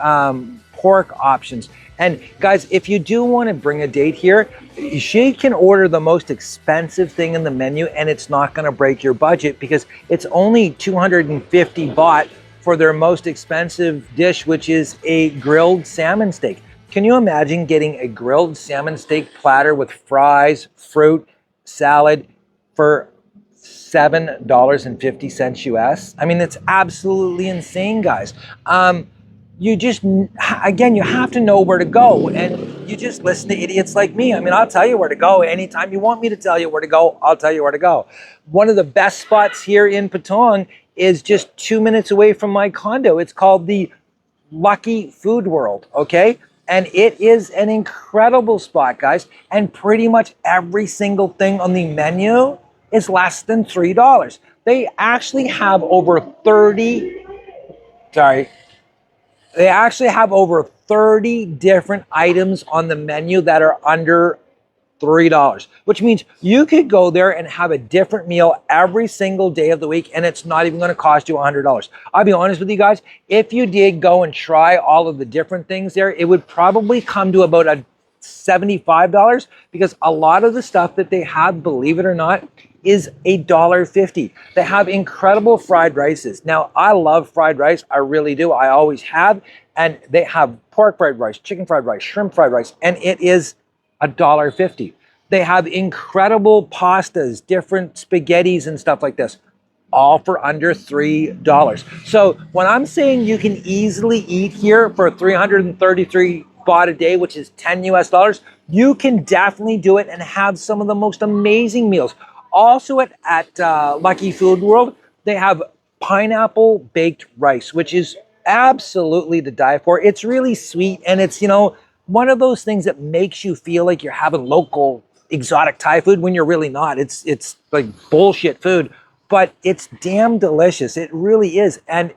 pork options. And guys, if you do want to bring a date here, she can order the most expensive thing in the menu and it's not going to break your budget because it's only 250 baht for their most expensive dish, which is a grilled salmon steak. Can you imagine getting a grilled salmon steak platter with fries, fruit, salad for $7.50 US? I mean, it's absolutely insane, guys. You just, again, you have to know where to go, and you just listen to idiots like me. I mean, I'll tell you where to go. Anytime you want me to tell you where to go, I'll tell you where to go. One of the best spots here in Patong is just 2 minutes away from my condo. It's called the Lucky Food World, okay? And it is an incredible spot, guys. And pretty much every single thing on the menu is less than $3. They actually have over 30 different items on the menu that are under $3, which means you could go there and have a different meal every single day of the week, and it's not even going to cost you $100. I'll be honest with you guys, if you did go and try all of the different things there, it would probably come to about a $75 because a lot of the stuff that they have, believe it or not, is $1.50. They have incredible fried rices. Now, I love fried rice. I really do. I always have. And they have pork fried rice, chicken fried rice, shrimp fried rice, and it is $1.50. They have incredible pastas, different spaghettis and stuff like this, all for under $3. So when I'm saying you can easily eat here for 333 baht a day, which is 10 US dollars, you can definitely do it and have some of the most amazing meals. Also at Lucky Food World, they have pineapple baked rice, which is absolutely to die for. It's really sweet, and it's, you know, one of those things that makes you feel like you're having local exotic Thai food when you're really not. It's like bullshit food, but it's damn delicious. It really is. And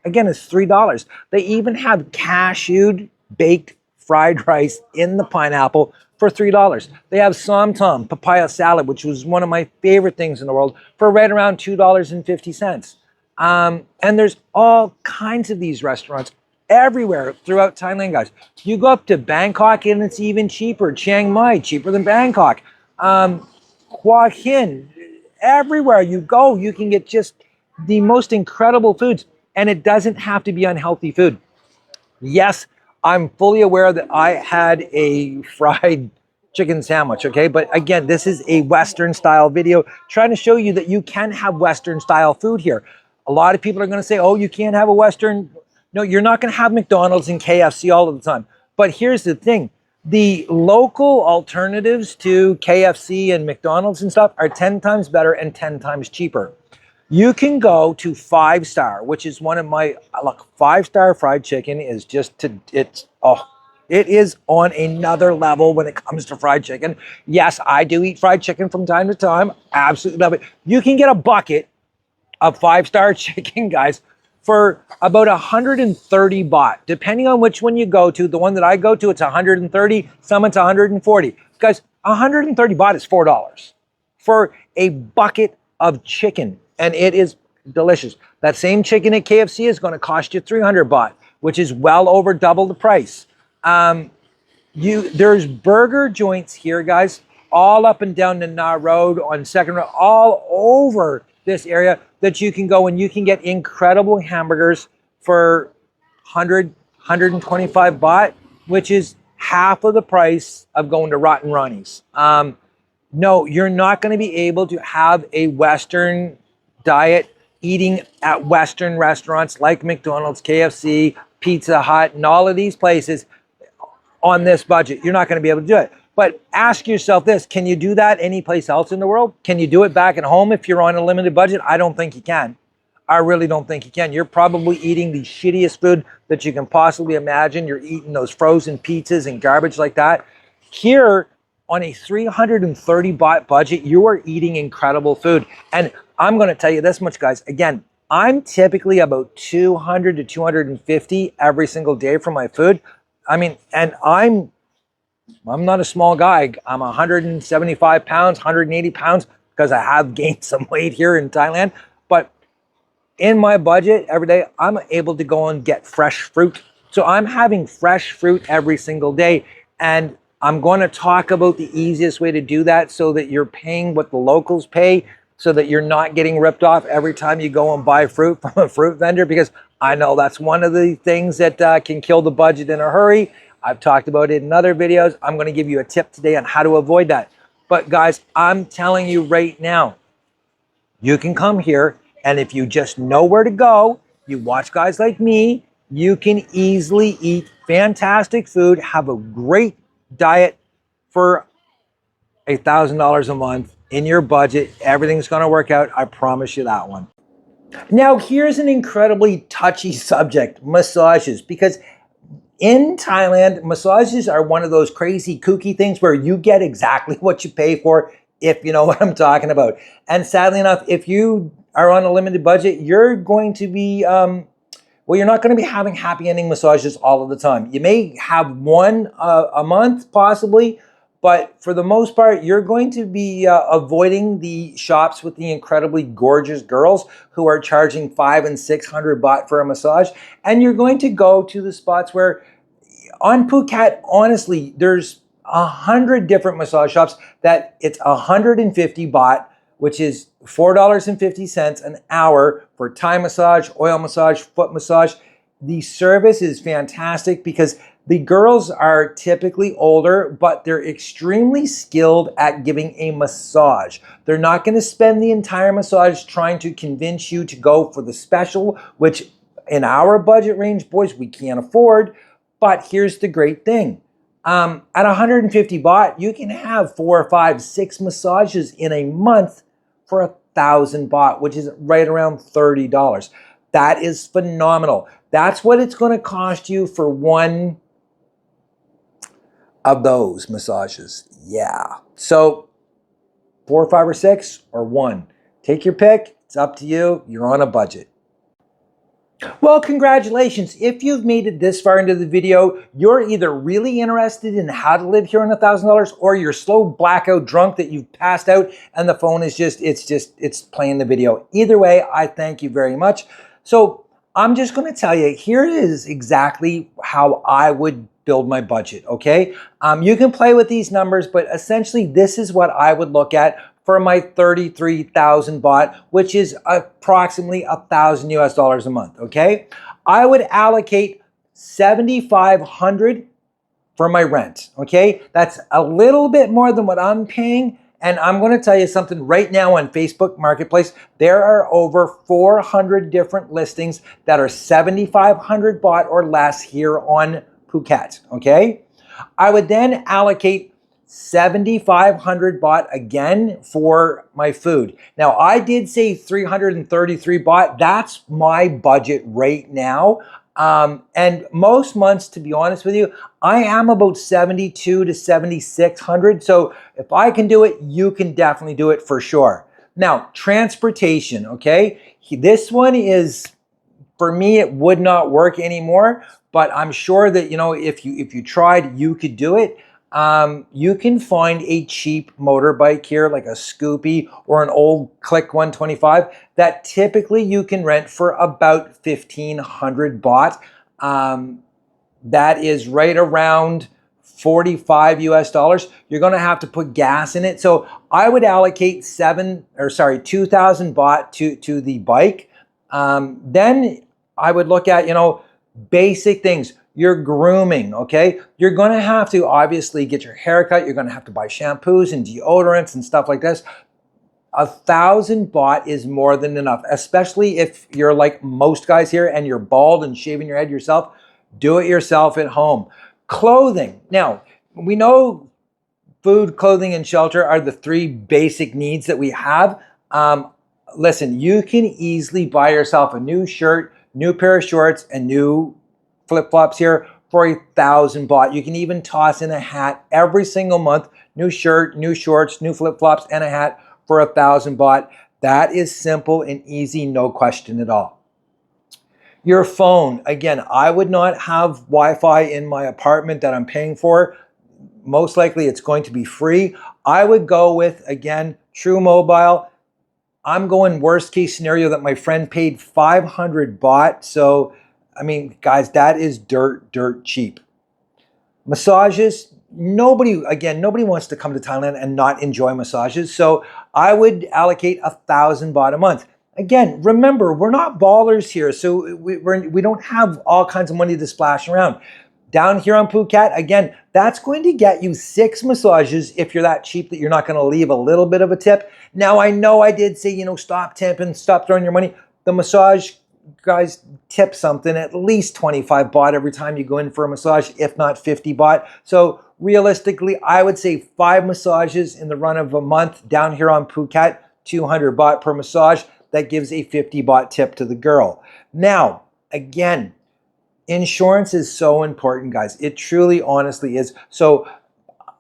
again, it's $3. They even have cashewed baked fried rice in the pineapple for $3. They have Somtam papaya salad, which was one of my favorite things in the world, for right around $2.50. And there's all kinds of these restaurants everywhere throughout Thailand, guys. You go up to Bangkok and it's even cheaper. Chiang Mai, cheaper than Bangkok. Hua Hin. Everywhere you go, you can get just the most incredible foods, and it doesn't have to be unhealthy food. Yes, I'm fully aware that I had a fried chicken sandwich, okay? But again, this is a Western style video trying to show you that you can have Western style food here. A lot of people are going to say, oh, you can't have a Western. No, you're not going to have McDonald's and KFC all of the time. But here's the thing. The local alternatives to KFC and McDonald's and stuff are 10 times better and 10 times cheaper. You can go to 5-star, which is one of my, look, 5-star fried chicken is just it is on another level when it comes to fried chicken. Yes, I do eat fried chicken from time to time. Absolutely love it. You can get a bucket of 5-star chicken, guys, for about 130 baht, depending on which one you go to. The one that I go to, it's 130, some it's 140. Guys, 130 baht is $4 for a bucket of chicken, and it is delicious. That same chicken at KFC is going to cost you 300 baht, which is well over double the price. There's burger joints here, guys, all up and down the Na Road, on Second Road, all over this area that you can go and you can get incredible hamburgers for 100, 125 baht, which is half of the price of going to Rotten Ronnie's. No, you're not going to be able to have a Western diet eating at Western restaurants like McDonald's, KFC, Pizza Hut, and all of these places on this budget. You're not going to be able to do it. But ask yourself this, can you do that anyplace else in the world? Can you do it back at home if you're on a limited budget? I don't think you can. I really don't think you can. You're probably eating the shittiest food that you can possibly imagine. You're eating those frozen pizzas and garbage like that. Here, on a 330 baht budget, you are eating incredible food. And I'm going to tell you this much, guys. Again, I'm typically about 200 to 250 every single day for my food. I mean, and I'm not a small guy. I'm 175 pounds, 180 pounds, because I have gained some weight here in Thailand. But in my budget every day, I'm able to go and get fresh fruit. So I'm having fresh fruit every single day. And I'm going to talk about the easiest way to do that so that you're paying what the locals pay, so that you're not getting ripped off every time you go and buy fruit from a fruit vendor, because I know that's one of the things that can kill the budget in a hurry. I've talked about it in other videos. I'm going to give you a tip today on how to avoid that. But guys, I'm telling you right now, you can come here, and if you just know where to go, you watch guys like me, you can easily eat fantastic food, have a great diet for $1,000 a month in your budget. Everything's going to work out. I promise you that one. Now, here's an incredibly touchy subject, massages, because in Thailand, massages are one of those crazy, kooky things where you get exactly what you pay for, if you know what I'm talking about. And sadly enough, if you are on a limited budget, you're going to be, you're not going to be having happy ending massages all of the time. You may have one a month, possibly, but for the most part, you're going to be avoiding the shops with the incredibly gorgeous girls who are charging 500 and 600 baht for a massage. And you're going to go to the spots where, on Phuket, honestly, there's 100 different massage shops that it's 150 baht, which is $4.50 an hour for Thai massage, oil massage, foot massage. The service is fantastic because the girls are typically older, but they're extremely skilled at giving a massage. They're not going to spend the entire massage trying to convince you to go for the special, which in our budget range, boys, we can't afford. But here's the great thing. At 150 baht, you can have 4, 5, 6 massages in a month for 1,000 baht, which is right around $30. That is phenomenal. That's what it's going to cost you for one of those massages. Yeah. So 4, 5, or 6, or 1. Take your pick. It's up to you. You're on a budget. Well, congratulations. If you've made it this far into the video, you're either really interested in how to live here on $1,000, or you're so blackout drunk that you've passed out and the phone is it's playing the video. Either way, I thank you very much. So I'm just going to tell you, here is exactly how I would build my budget, okay? You can play with these numbers, but essentially this is what I would look at for my 33,000 baht, which is approximately $1,000 a month, okay? I would allocate 7,500 for my rent, okay? That's a little bit more than what I'm paying. And I'm going to tell you something right now on Facebook Marketplace. There are over 400 different listings that are 7,500 baht or less here on Phuket, okay? I would then allocate 7,500 baht again for my food. Now, I did say 333 baht. That's my budget right now. And most months, to be honest with you, I am about 72 to 7,600. So if I can do it, you can definitely do it for sure. Now, transportation, okay? This one is, for me, it would not work anymore, but I'm sure that, you know, if you tried, you could do it. You can find a cheap motorbike here, like a Scoopy or an old Click 125, that typically you can rent for about 1,500 baht. That is right around 45 US dollars. You're going to have to put gas in it. So I would allocate 2,000 baht to the bike. Then I would look at, you know, basic things. Your grooming, okay? You're going to have to obviously get your hair cut. You're going to have to buy shampoos and deodorants and stuff like this. 1,000 baht is more than enough, especially if you're like most guys here and you're bald and shaving your head yourself. Do it yourself at home. Clothing. Now, we know food, clothing, and shelter are the three basic needs that we have. Listen, you can easily buy yourself a new shirt, new pair of shorts, and new flip-flops here for 1,000 baht. You can even toss in a hat every single month. New shirt, new shorts, new flip-flops, and a hat for 1,000 baht. That is simple and easy, no question at all. Your phone, again, I would not have Wi-Fi in my apartment that I'm paying for. Most likely it's going to be free. I would go with, again, True Mobile. I'm going worst case scenario that my friend paid 500 baht. So, I mean, guys, that is dirt cheap. Massages, nobody wants to come to Thailand and not enjoy massages. So I would allocate 1,000 baht a month. Again, remember, we're not ballers here. So we don't have all kinds of money to splash around. Down here on Phuket, again, that's going to get you 6 massages if you're that cheap that you're not going to leave a little bit of a tip. Now, I know I did say, you know, stop tipping, stop throwing your money. The massage guys tip something, at least 25 baht every time you go in for a massage, if not 50 baht. So realistically, I would say 5 massages in the run of a month down here on Phuket, 200 baht per massage. That gives a 50 baht tip to the girl. Now, again, insurance is so important, guys. It truly, honestly is. So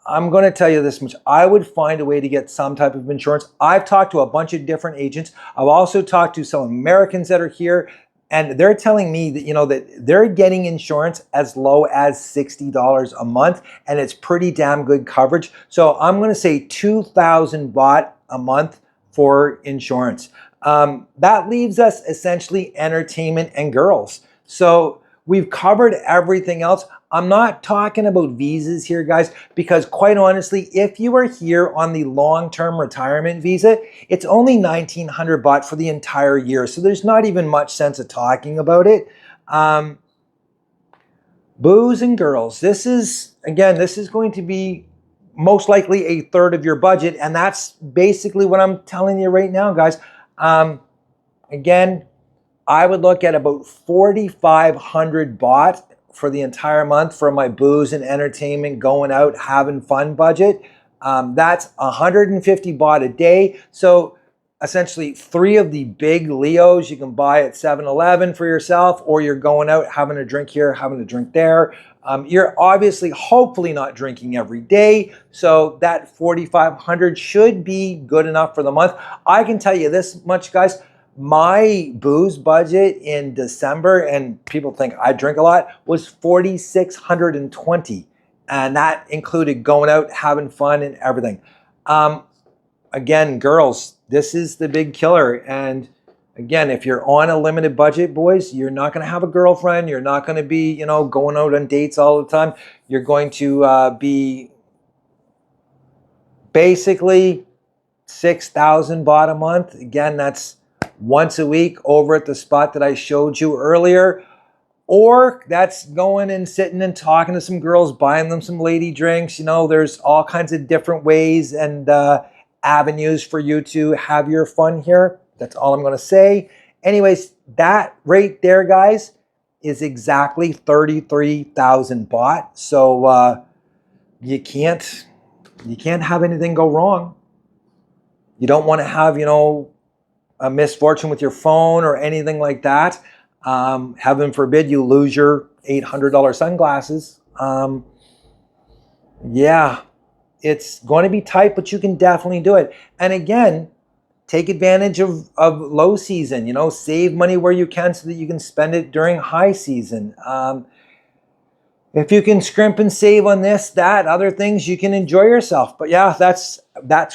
I'm going to tell you this much. I would find a way to get some type of insurance. I've talked to a bunch of different agents. I've also talked to some Americans that are here, and they're telling me that, you know, that they're getting insurance as low as $60 a month, and it's pretty damn good coverage. So I'm going to say 2,000 baht a month for insurance. That leaves us essentially entertainment and girls. So we've covered everything else. I'm not talking about visas here, guys, because quite honestly, if you are here on the long-term retirement visa, it's only 1,900 baht for the entire year. So there's not even much sense of talking about it. Booze and girls. This is going to be most likely a third of your budget. And that's basically what I'm telling you right now, guys. Again, I would look at about 4,500 baht for the entire month for my booze and entertainment, going out, having fun budget. That's 150 baht a day. So essentially 3 of the big Leos you can buy at 7-Eleven for yourself, or you're going out, having a drink here, having a drink there. You're obviously, hopefully not drinking every day. So that 4,500 should be good enough for the month. I can tell you this much, guys. My booze budget in December, and people think I drink a lot, was 4,620. And that included going out, having fun and everything. Again, girls, this is the big killer. And again, if you're on a limited budget, boys, you're not going to have a girlfriend. You're not going to be, you know, going out on dates all the time. You're going to be basically 6,000 baht a month. Again, that's once a week over at the spot that I showed you earlier. Or that's going and sitting and talking to some girls, buying them some lady drinks. You know, there's all kinds of different ways and avenues for you to have your fun here. That's all I'm going to say. Anyways, that right there, guys, is exactly 33,000 baht. So you can't have anything go wrong. You don't want to have, you know, a misfortune with your phone or anything like that. Heaven forbid you lose your $800 sunglasses. Yeah, it's going to be tight, but you can definitely do it. And again, take advantage of low season, you know, save money where you can so that you can spend it during high season. If you can scrimp and save on this, that, other things, you can enjoy yourself. But yeah, that's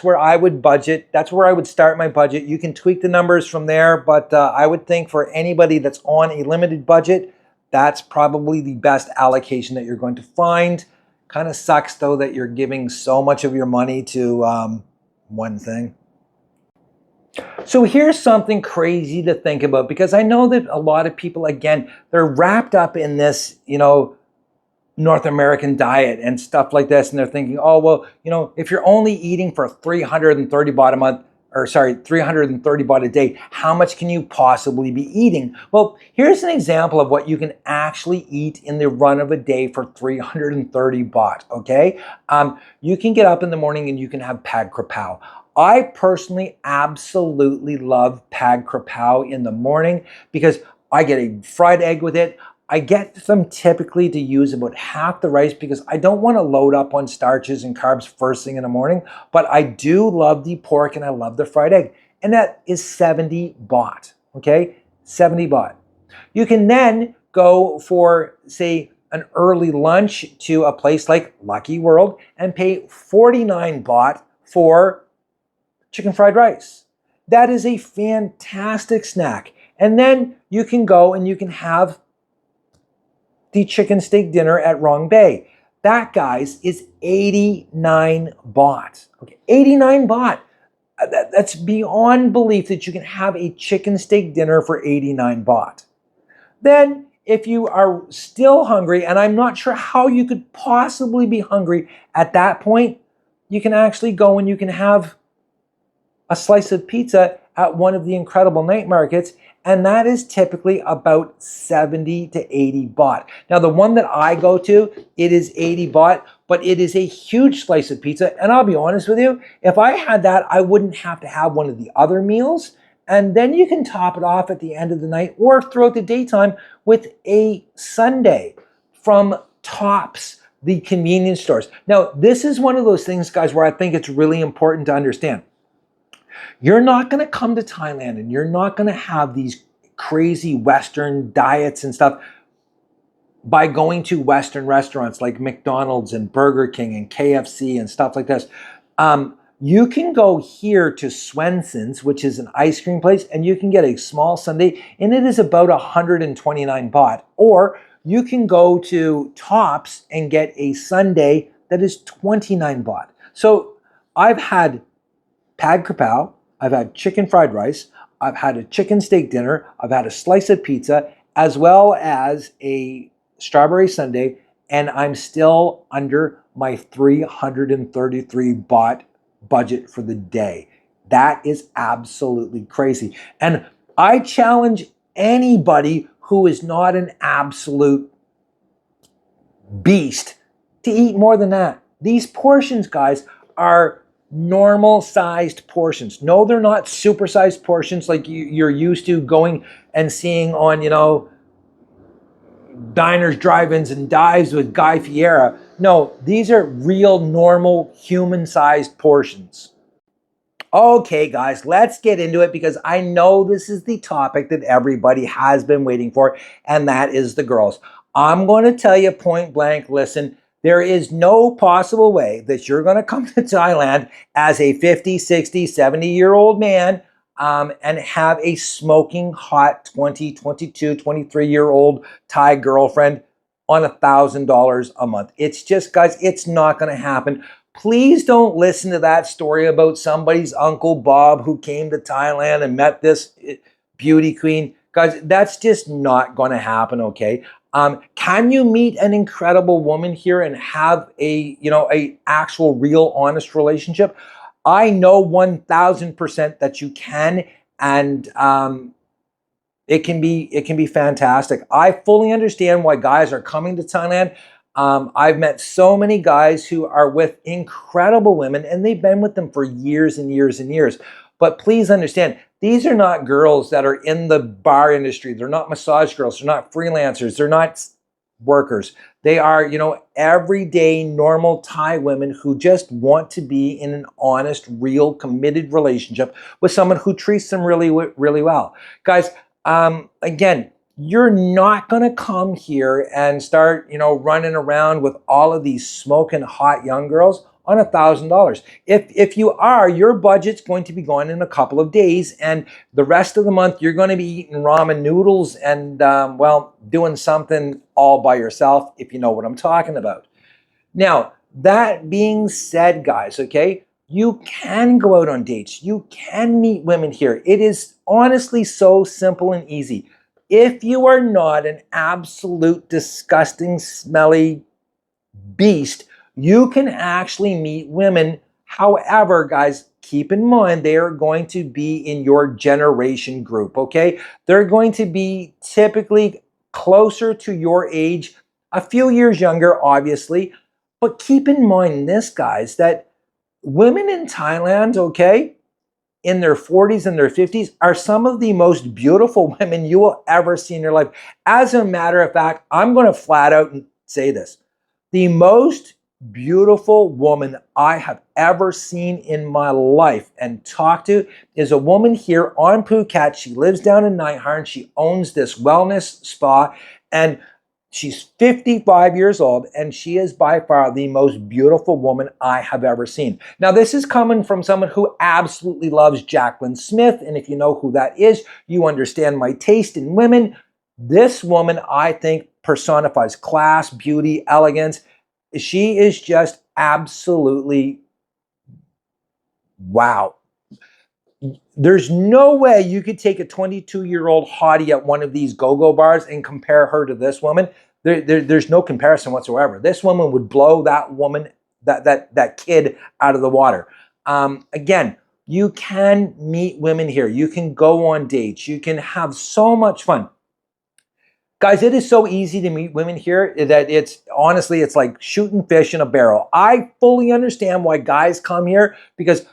where I would budget. That's where I would start my budget. You can tweak the numbers from there, but I would think for anybody that's on a limited budget, that's probably the best allocation that you're going to find. Kind of sucks though that you're giving so much of your money to one thing. So here's something crazy to think about, because I know that a lot of people, again, they're wrapped up in this, you know, North American diet and stuff like this, and they're thinking, oh, well, you know, if you're only eating for 330 baht a month, or sorry, 330 baht a day, how much can you possibly be eating? Well, here's an example of what you can actually eat in the run of a day for 330 baht, okay? You can get up in the morning and you can have pad krapao. I personally absolutely love pad krapao in the morning because I get a fried egg with it. I get them typically to use about half the rice because I don't want to load up on starches and carbs first thing in the morning, but I do love the pork and I love the fried egg. And that is 70 baht, okay? 70 baht. You can then go for, say, an early lunch to a place like Lucky World and pay 49 baht for chicken fried rice. That is a fantastic snack. And then you can go and you can have the chicken steak dinner at Rong Bay. That, guys, is 89 baht. Okay, 89 baht. That's beyond belief that you can have a chicken steak dinner for 89 baht. Then, if you are still hungry, and I'm not sure how you could possibly be hungry at that point, you can actually go and you can have a slice of pizza at one of the incredible night markets, and that is typically about 70 to 80 baht. Now, the one that I go to, it is 80 baht, but it is a huge slice of pizza, and I'll be honest with you, if I had that, I wouldn't have to have one of the other meals, and then you can top it off at the end of the night or throughout the daytime with a sundae from Tops, the convenience stores. Now, this is one of those things, guys, where I think it's really important to understand. You're not going to come to Thailand and you're not going to have these crazy Western diets and stuff by going to Western restaurants like McDonald's and Burger King and KFC and stuff like this. You can go here to Swenson's, which is an ice cream place, and you can get a small sundae, and it is about 129 baht. Or you can go to Tops and get a sundae that is 29 baht. So I've had pad krapao, I've had chicken fried rice, I've had a chicken steak dinner, I've had a slice of pizza, as well as a strawberry sundae, and I'm still under my 333 baht budget for the day. That is absolutely crazy. And I challenge anybody who is not an absolute beast to eat more than that. These portions, guys, are normal sized portions. No, they're not supersized portions like you're used to going and seeing on, you know, diners, drive-ins, and dives with Guy Fieri. No, these are real, normal, human-sized portions. Okay, guys, let's get into it because I know this is the topic that everybody has been waiting for, and that is the girls. I'm going to tell you point blank, listen, there is no possible way that you're going to come to Thailand as a 50, 60, 70-year-old man and have a smoking hot 20, 22, 23-year-old Thai girlfriend on $1,000 a month. It's just, guys, it's not going to happen. Please don't listen to that story about somebody's Uncle Bob who came to Thailand and met this beauty queen. Guys, that's just not going to happen, okay? Can you meet an incredible woman here and have a actual real honest relationship? I know 1000% that you can, and it can be fantastic. I fully understand why guys are coming to Thailand. I've met so many guys who are with incredible women, and they've been with them for years and years and years. But please understand, these are not girls that are in the bar industry. They're not massage girls. They're not freelancers. They're not workers. They are, everyday normal Thai women who just want to be in an honest, real, committed relationship with someone who treats them really, really well. Guys, again, you're not going to come here and start, running around with all of these smoking hot young girls on $1,000. If you are, your budget's going to be gone in a couple of days, and the rest of the month you're going to be eating ramen noodles and doing something all by yourself, if you know what I'm talking about. Now, that being said, guys, okay, you can go out on dates. You can meet women here. It is honestly so simple and easy. If you are not an absolute disgusting, smelly beast, you can actually meet women. However, guys, keep in mind they are going to be in your generation group, okay? They're going to be typically closer to your age, a few years younger, obviously. But keep in mind this, guys, that women in Thailand, okay, in their 40s and their 50s are some of the most beautiful women you will ever see in your life. As a matter of fact, I'm going to flat out and say this. The most beautiful woman I have ever seen in my life and talked to is a woman here on Phuket. She lives down in Nai Harn. She owns this wellness spa, and she's 55 years old, and she is by far the most beautiful woman I have ever seen. Now, this is coming from someone who absolutely loves Jacqueline Smith, and if you know who that is, you understand my taste in women. This woman, I think, personifies class, beauty, elegance. She is just absolutely wow. There's no way you could take a 22-year-old hottie at one of these go-go bars and compare her to this woman. There's no comparison whatsoever. This woman would blow that woman, that kid out of the water. Again, you can meet women here. You can go on dates. You can have so much fun. Guys, it is so easy to meet women here that it's like shooting fish in a barrel. I fully understand why guys come here, because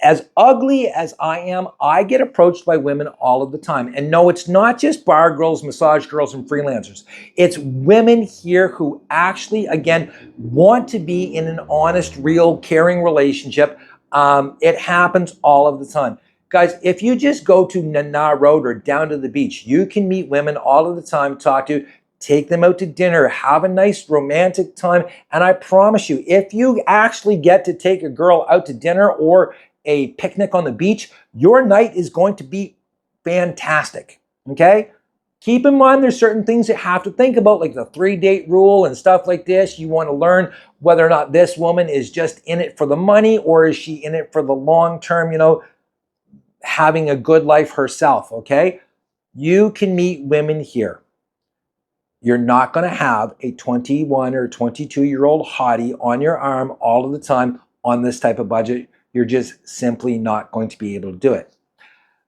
as ugly as I am, I get approached by women all of the time. And no, it's not just bar girls, massage girls, and freelancers. It's women here who actually, again, want to be in an honest, real, caring relationship. It happens all of the time. Guys, if you just go to Nana Road or down to the beach, you can meet women all of the time, talk to, take them out to dinner, have a nice romantic time. And I promise you, if you actually get to take a girl out to dinner or a picnic on the beach, your night is going to be fantastic, okay? Keep in mind there's certain things you have to think about, like the 3-date rule and stuff like this. You want to learn whether or not this woman is just in it for the money, or is she in it for the long term, having a good life herself, okay? You can meet women here. You're not going to have a 21 or 22-year-old hottie on your arm all of the time on this type of budget. You're just simply not going to be able to do it.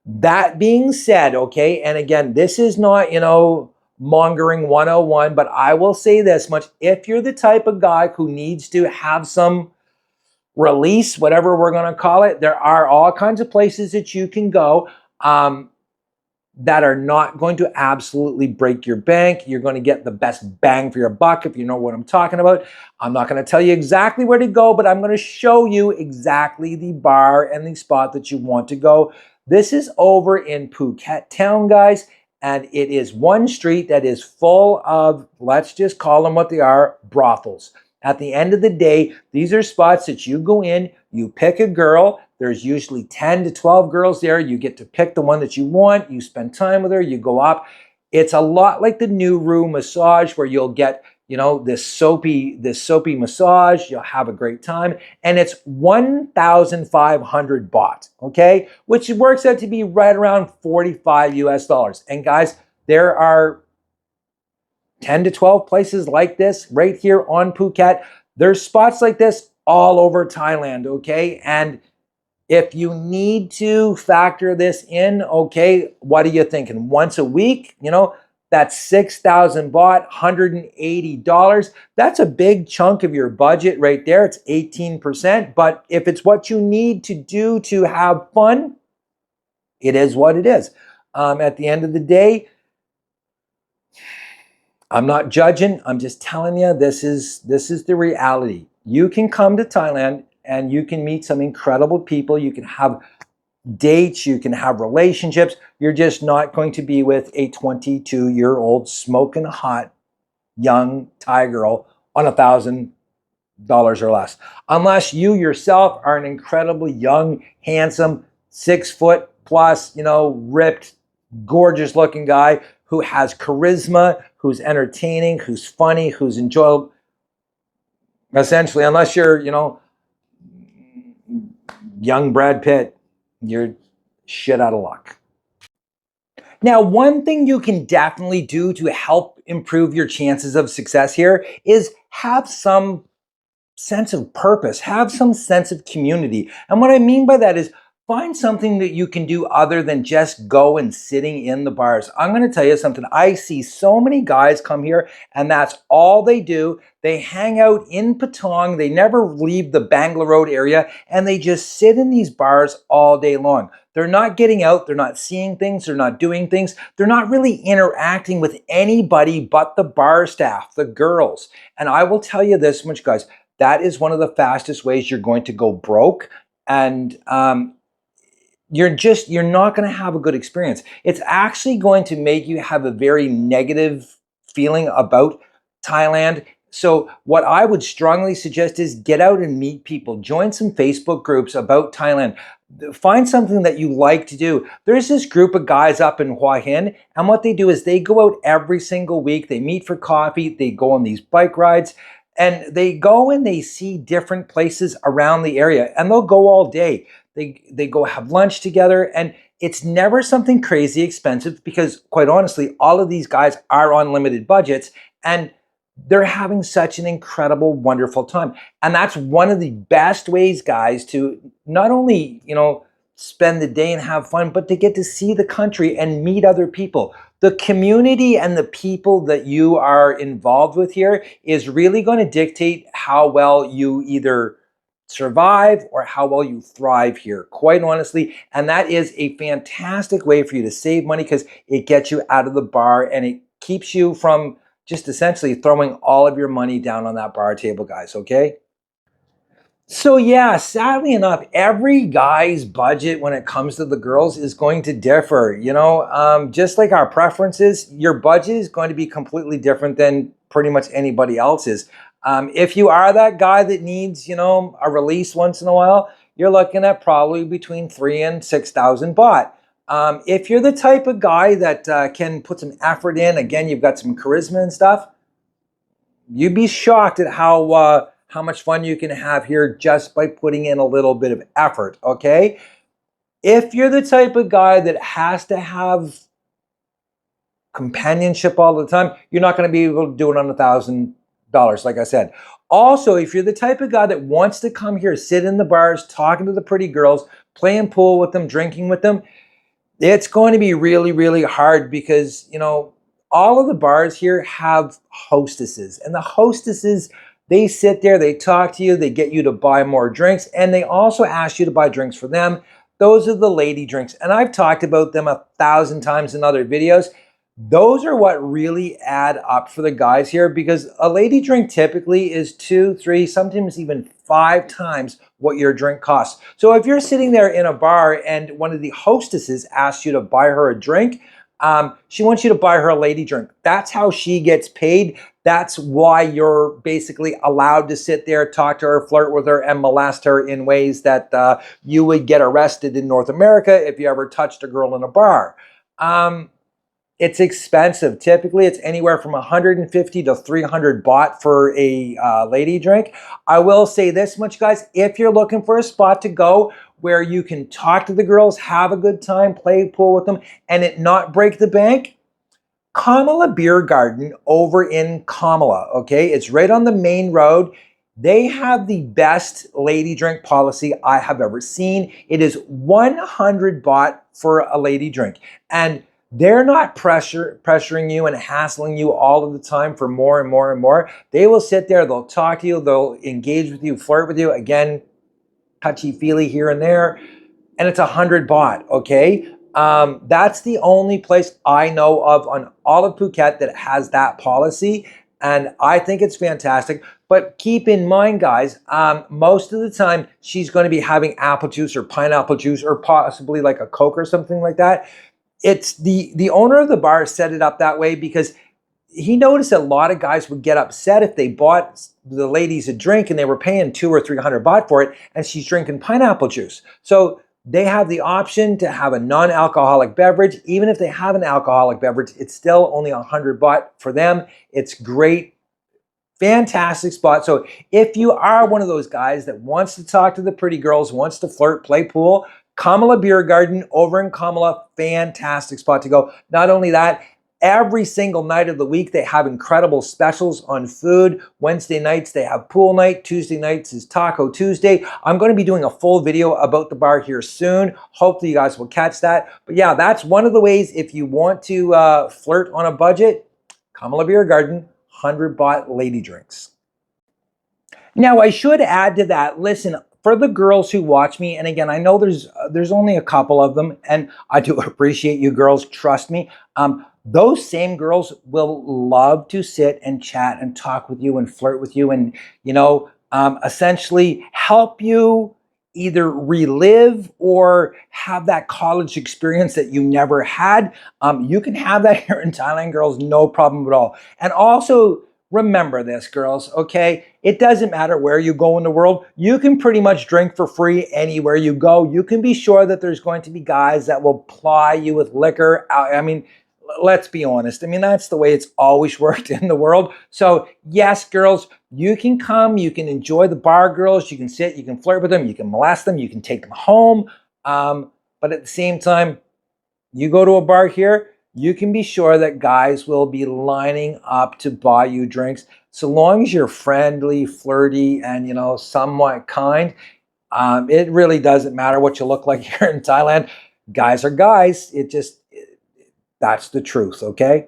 That being said, okay, and again, this is not, mongering 101, but I will say this much. If you're the type of guy who needs to have some release, whatever we're going to call it, there are all kinds of places that you can go that are not going to absolutely break your bank. You're going to get the best bang for your buck, if you know what I'm talking about. I'm not going to tell you exactly where to go, but I'm going to show you exactly the bar and the spot that you want to go. This is over in Phuket town, guys, and it is one street that is full of, let's just call them what they are, brothels. At the end of the day, these are spots that you go in, you pick a girl. There's usually 10 to 12 girls there. You get to pick the one that you want. You spend time with her. You go up. It's a lot like the New Room massage, where you'll get, this soapy massage. You'll have a great time. And it's 1,500 baht, okay? Which works out to be right around 45 US dollars. And guys, there are 10 to 12 places like this right here on Phuket. There's spots like this all over Thailand, okay? And if you need to factor this in, okay, what are you thinking? Once a week, that's 6,000 baht, $180. That's a big chunk of your budget right there. It's 18%. But if it's what you need to do to have fun, it is what it is. At the end of the day, I'm not judging. I'm just telling you, this is the reality. You can come to Thailand and you can meet some incredible people. You can have dates, you can have relationships. You're just not going to be with a 22-year-old smoking hot young Thai girl on $1,000 or less. Unless you yourself are an incredibly young, handsome, 6 foot plus, ripped, gorgeous looking guy who has charisma, who's entertaining, who's funny, who's enjoyable. Essentially, unless you're, young Brad Pitt, you're shit out of luck. Now, one thing you can definitely do to help improve your chances of success here is have some sense of purpose, have some sense of community. And what I mean by that is find something that you can do other than just go and sitting in the bars. I'm going to tell you something. I see so many guys come here and that's all they do. They hang out in Patong. They never leave the Bangla Road area and they just sit in these bars all day long. They're not getting out. They're not seeing things. They're not doing things. They're not really interacting with anybody but the bar staff, the girls. And I will tell you this much, guys, that is one of the fastest ways you're going to go broke. And, you're not going to have a good experience. It's actually going to make you have a very negative feeling about Thailand. So what I would strongly suggest is get out and meet people. Join some Facebook groups about Thailand. Find something that you like to do. There's this group of guys up in Hua Hin, and what they do is they go out every single week. They meet for coffee. They go on these bike rides. And they go and they see different places around the area, and they'll go all day. They go have lunch together, and it's never something crazy expensive because, quite honestly, all of these guys are on limited budgets, and they're having such an incredible, wonderful time. And that's one of the best ways, guys, to not only, spend the day and have fun, but to get to see the country and meet other people. The community and the people that you are involved with here is really going to dictate how well you either survive or how well you thrive here, quite honestly. And that is a fantastic way for you to save money because it gets you out of the bar and it keeps you from just essentially throwing all of your money down on that bar table, guys, okay? So yeah, sadly enough, every guy's budget when it comes to the girls is going to differ. Just like our preferences, your budget is going to be completely different than pretty much anybody else's. If you are that guy that needs, a release once in a while, you're looking at probably between 3,000 and 6,000 baht. If you're the type of guy that can put some effort in, again, you've got some charisma and stuff, you'd be shocked at how much fun you can have here just by putting in a little bit of effort, okay? If you're the type of guy that has to have companionship all the time, you're not going to be able to do it on $1,000, like I said. Also, if you're the type of guy that wants to come here, sit in the bars, talking to the pretty girls, playing pool with them, drinking with them, it's going to be really, really hard because, all of the bars here have hostesses. And the hostesses, they sit there, they talk to you, they get you to buy more drinks, and they also ask you to buy drinks for them. Those are the lady drinks. And I've talked about them 1,000 times in other videos. Those are what really add up for the guys here because a lady drink typically is 2, 3, sometimes even 5 times what your drink costs. So if you're sitting there in a bar and one of the hostesses asks you to buy her a drink, she wants you to buy her a lady drink. That's how she gets paid. That's why you're basically allowed to sit there, talk to her, flirt with her, and molest her in ways that you would get arrested in North America if you ever touched a girl in a bar. It's expensive. Typically, it's anywhere from 150 to 300 baht for a lady drink. I will say this much, guys. If you're looking for a spot to go where you can talk to the girls, have a good time, play pool with them, and it not break the bank, Kamala Beer Garden over in Kamala, okay? It's right on the main road. They have the best lady drink policy I have ever seen. It is 100 baht for a lady drink. And they're not pressuring you and hassling you all of the time for more and more and more. They will sit there, they'll talk to you, they'll engage with you, flirt with you. Again, touchy-feely here and there. And it's 100 baht, okay? That's the only place I know of on all of Phuket that has that policy. And I think it's fantastic. But keep in mind, guys, most of the time she's going to be having apple juice or pineapple juice or possibly like a Coke or something like that. It's the owner of the bar set it up that way because he noticed a lot of guys would get upset if they bought the ladies a drink and they were paying 200 or 300 baht for it and she's drinking pineapple juice. So they have the option to have a non-alcoholic beverage. Even if they have an alcoholic beverage, it's still only 100 baht for them. It's great. Fantastic spot. So if you are one of those guys that wants to talk to the pretty girls, wants to flirt, play pool, Kamala Beer Garden over in Kamala, fantastic spot to go. Not only that, every single night of the week, they have incredible specials on food. Wednesday nights, they have pool night. Tuesday nights is Taco Tuesday. I'm going to be doing a full video about the bar here soon. Hopefully you guys will catch that. But yeah, that's one of the ways if you want to flirt on a budget, Kamala Beer Garden, 100 baht lady drinks. Now, I should add to that, listen, for the girls who watch me, and again, I know there's only a couple of them, and I do appreciate you girls, trust me. Those same girls will love to sit and chat and talk with you and flirt with you and, essentially help you either relive or have that college experience that you never had. You can have that here in Thailand, girls, no problem at all. And also, remember this, girls, okay? It doesn't matter where you go in the world. You can pretty much drink for free anywhere you go. You can be sure that there's going to be guys that will ply you with liquor. I mean, let's be honest. I mean, that's the way it's always worked in the world. So yes, girls, you can come, you can enjoy the bar girls, you can sit, you can flirt with them, you can molest them, you can take them home. But at the same time, you go to a bar here, you can be sure that guys will be lining up to buy you drinks. So long as you're friendly, flirty, and, somewhat kind, it really doesn't matter what you look like here in Thailand. Guys are guys. That's the truth, okay?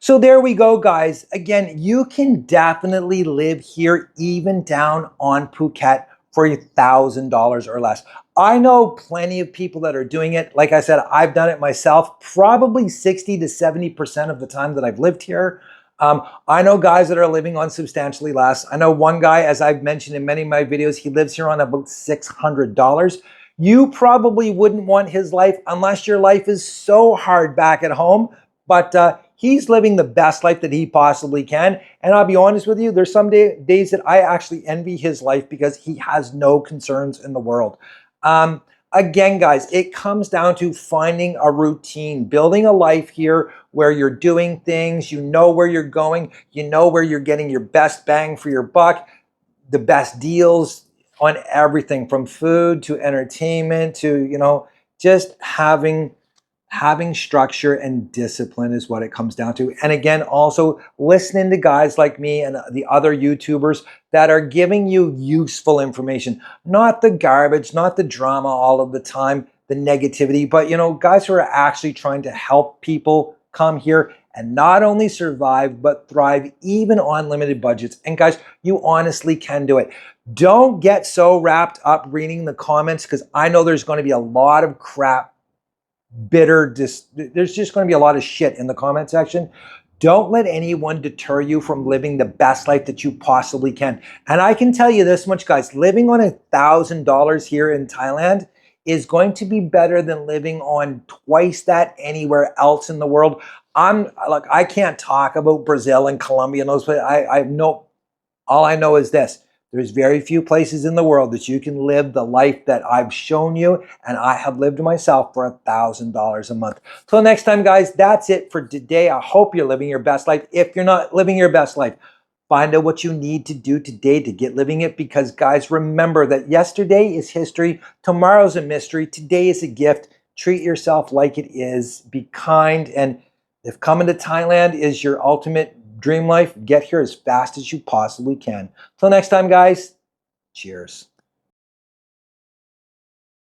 So there we go, guys. Again, you can definitely live here even down on Phuket for $1,000 or less. I know plenty of people that are doing it. Like I said, I've done it myself, probably 60 to 70% of the time that I've lived here. I know guys that are living on substantially less. I know one guy, as I've mentioned in many of my videos, he lives here on about $600. You probably wouldn't want his life unless your life is so hard back at home. But he's living the best life that he possibly can. And I'll be honest with you, there's some days that I actually envy his life because he has no concerns in the world. Again, guys, it comes down to finding a routine, building a life here where you're doing things, you know where you're going, you know where you're getting your best bang for your buck, the best deals on everything from food to entertainment to, just having structure and discipline is what it comes down to. And again, also listening to guys like me and the other YouTubers that are giving you useful information, not the garbage, not the drama all of the time, the negativity, but guys who are actually trying to help people come here and not only survive, but thrive even on limited budgets. And guys, you honestly can do it. Don't get so wrapped up reading the comments because I know there's going to be a lot of crap, there's just going to be a lot of shit in the comment section. Don't let anyone deter you from living the best life that you possibly can. And I can tell you this much, guys, living on $1,000 here in Thailand is going to be better than living on twice that anywhere else in the world. I can't talk about Brazil and Colombia and those places. All I know is this. There's very few places in the world that you can live the life that I've shown you and I have lived myself for $1,000 a month. Till next time, guys, that's it for today. I hope you're living your best life. If you're not living your best life, find out what you need to do today to get living it, because guys, remember that yesterday is history, tomorrow's a mystery, today is a gift. Treat yourself like it is, be kind, and if coming to Thailand is your ultimate dream life, get here as fast as you possibly can. Till next time, guys, cheers.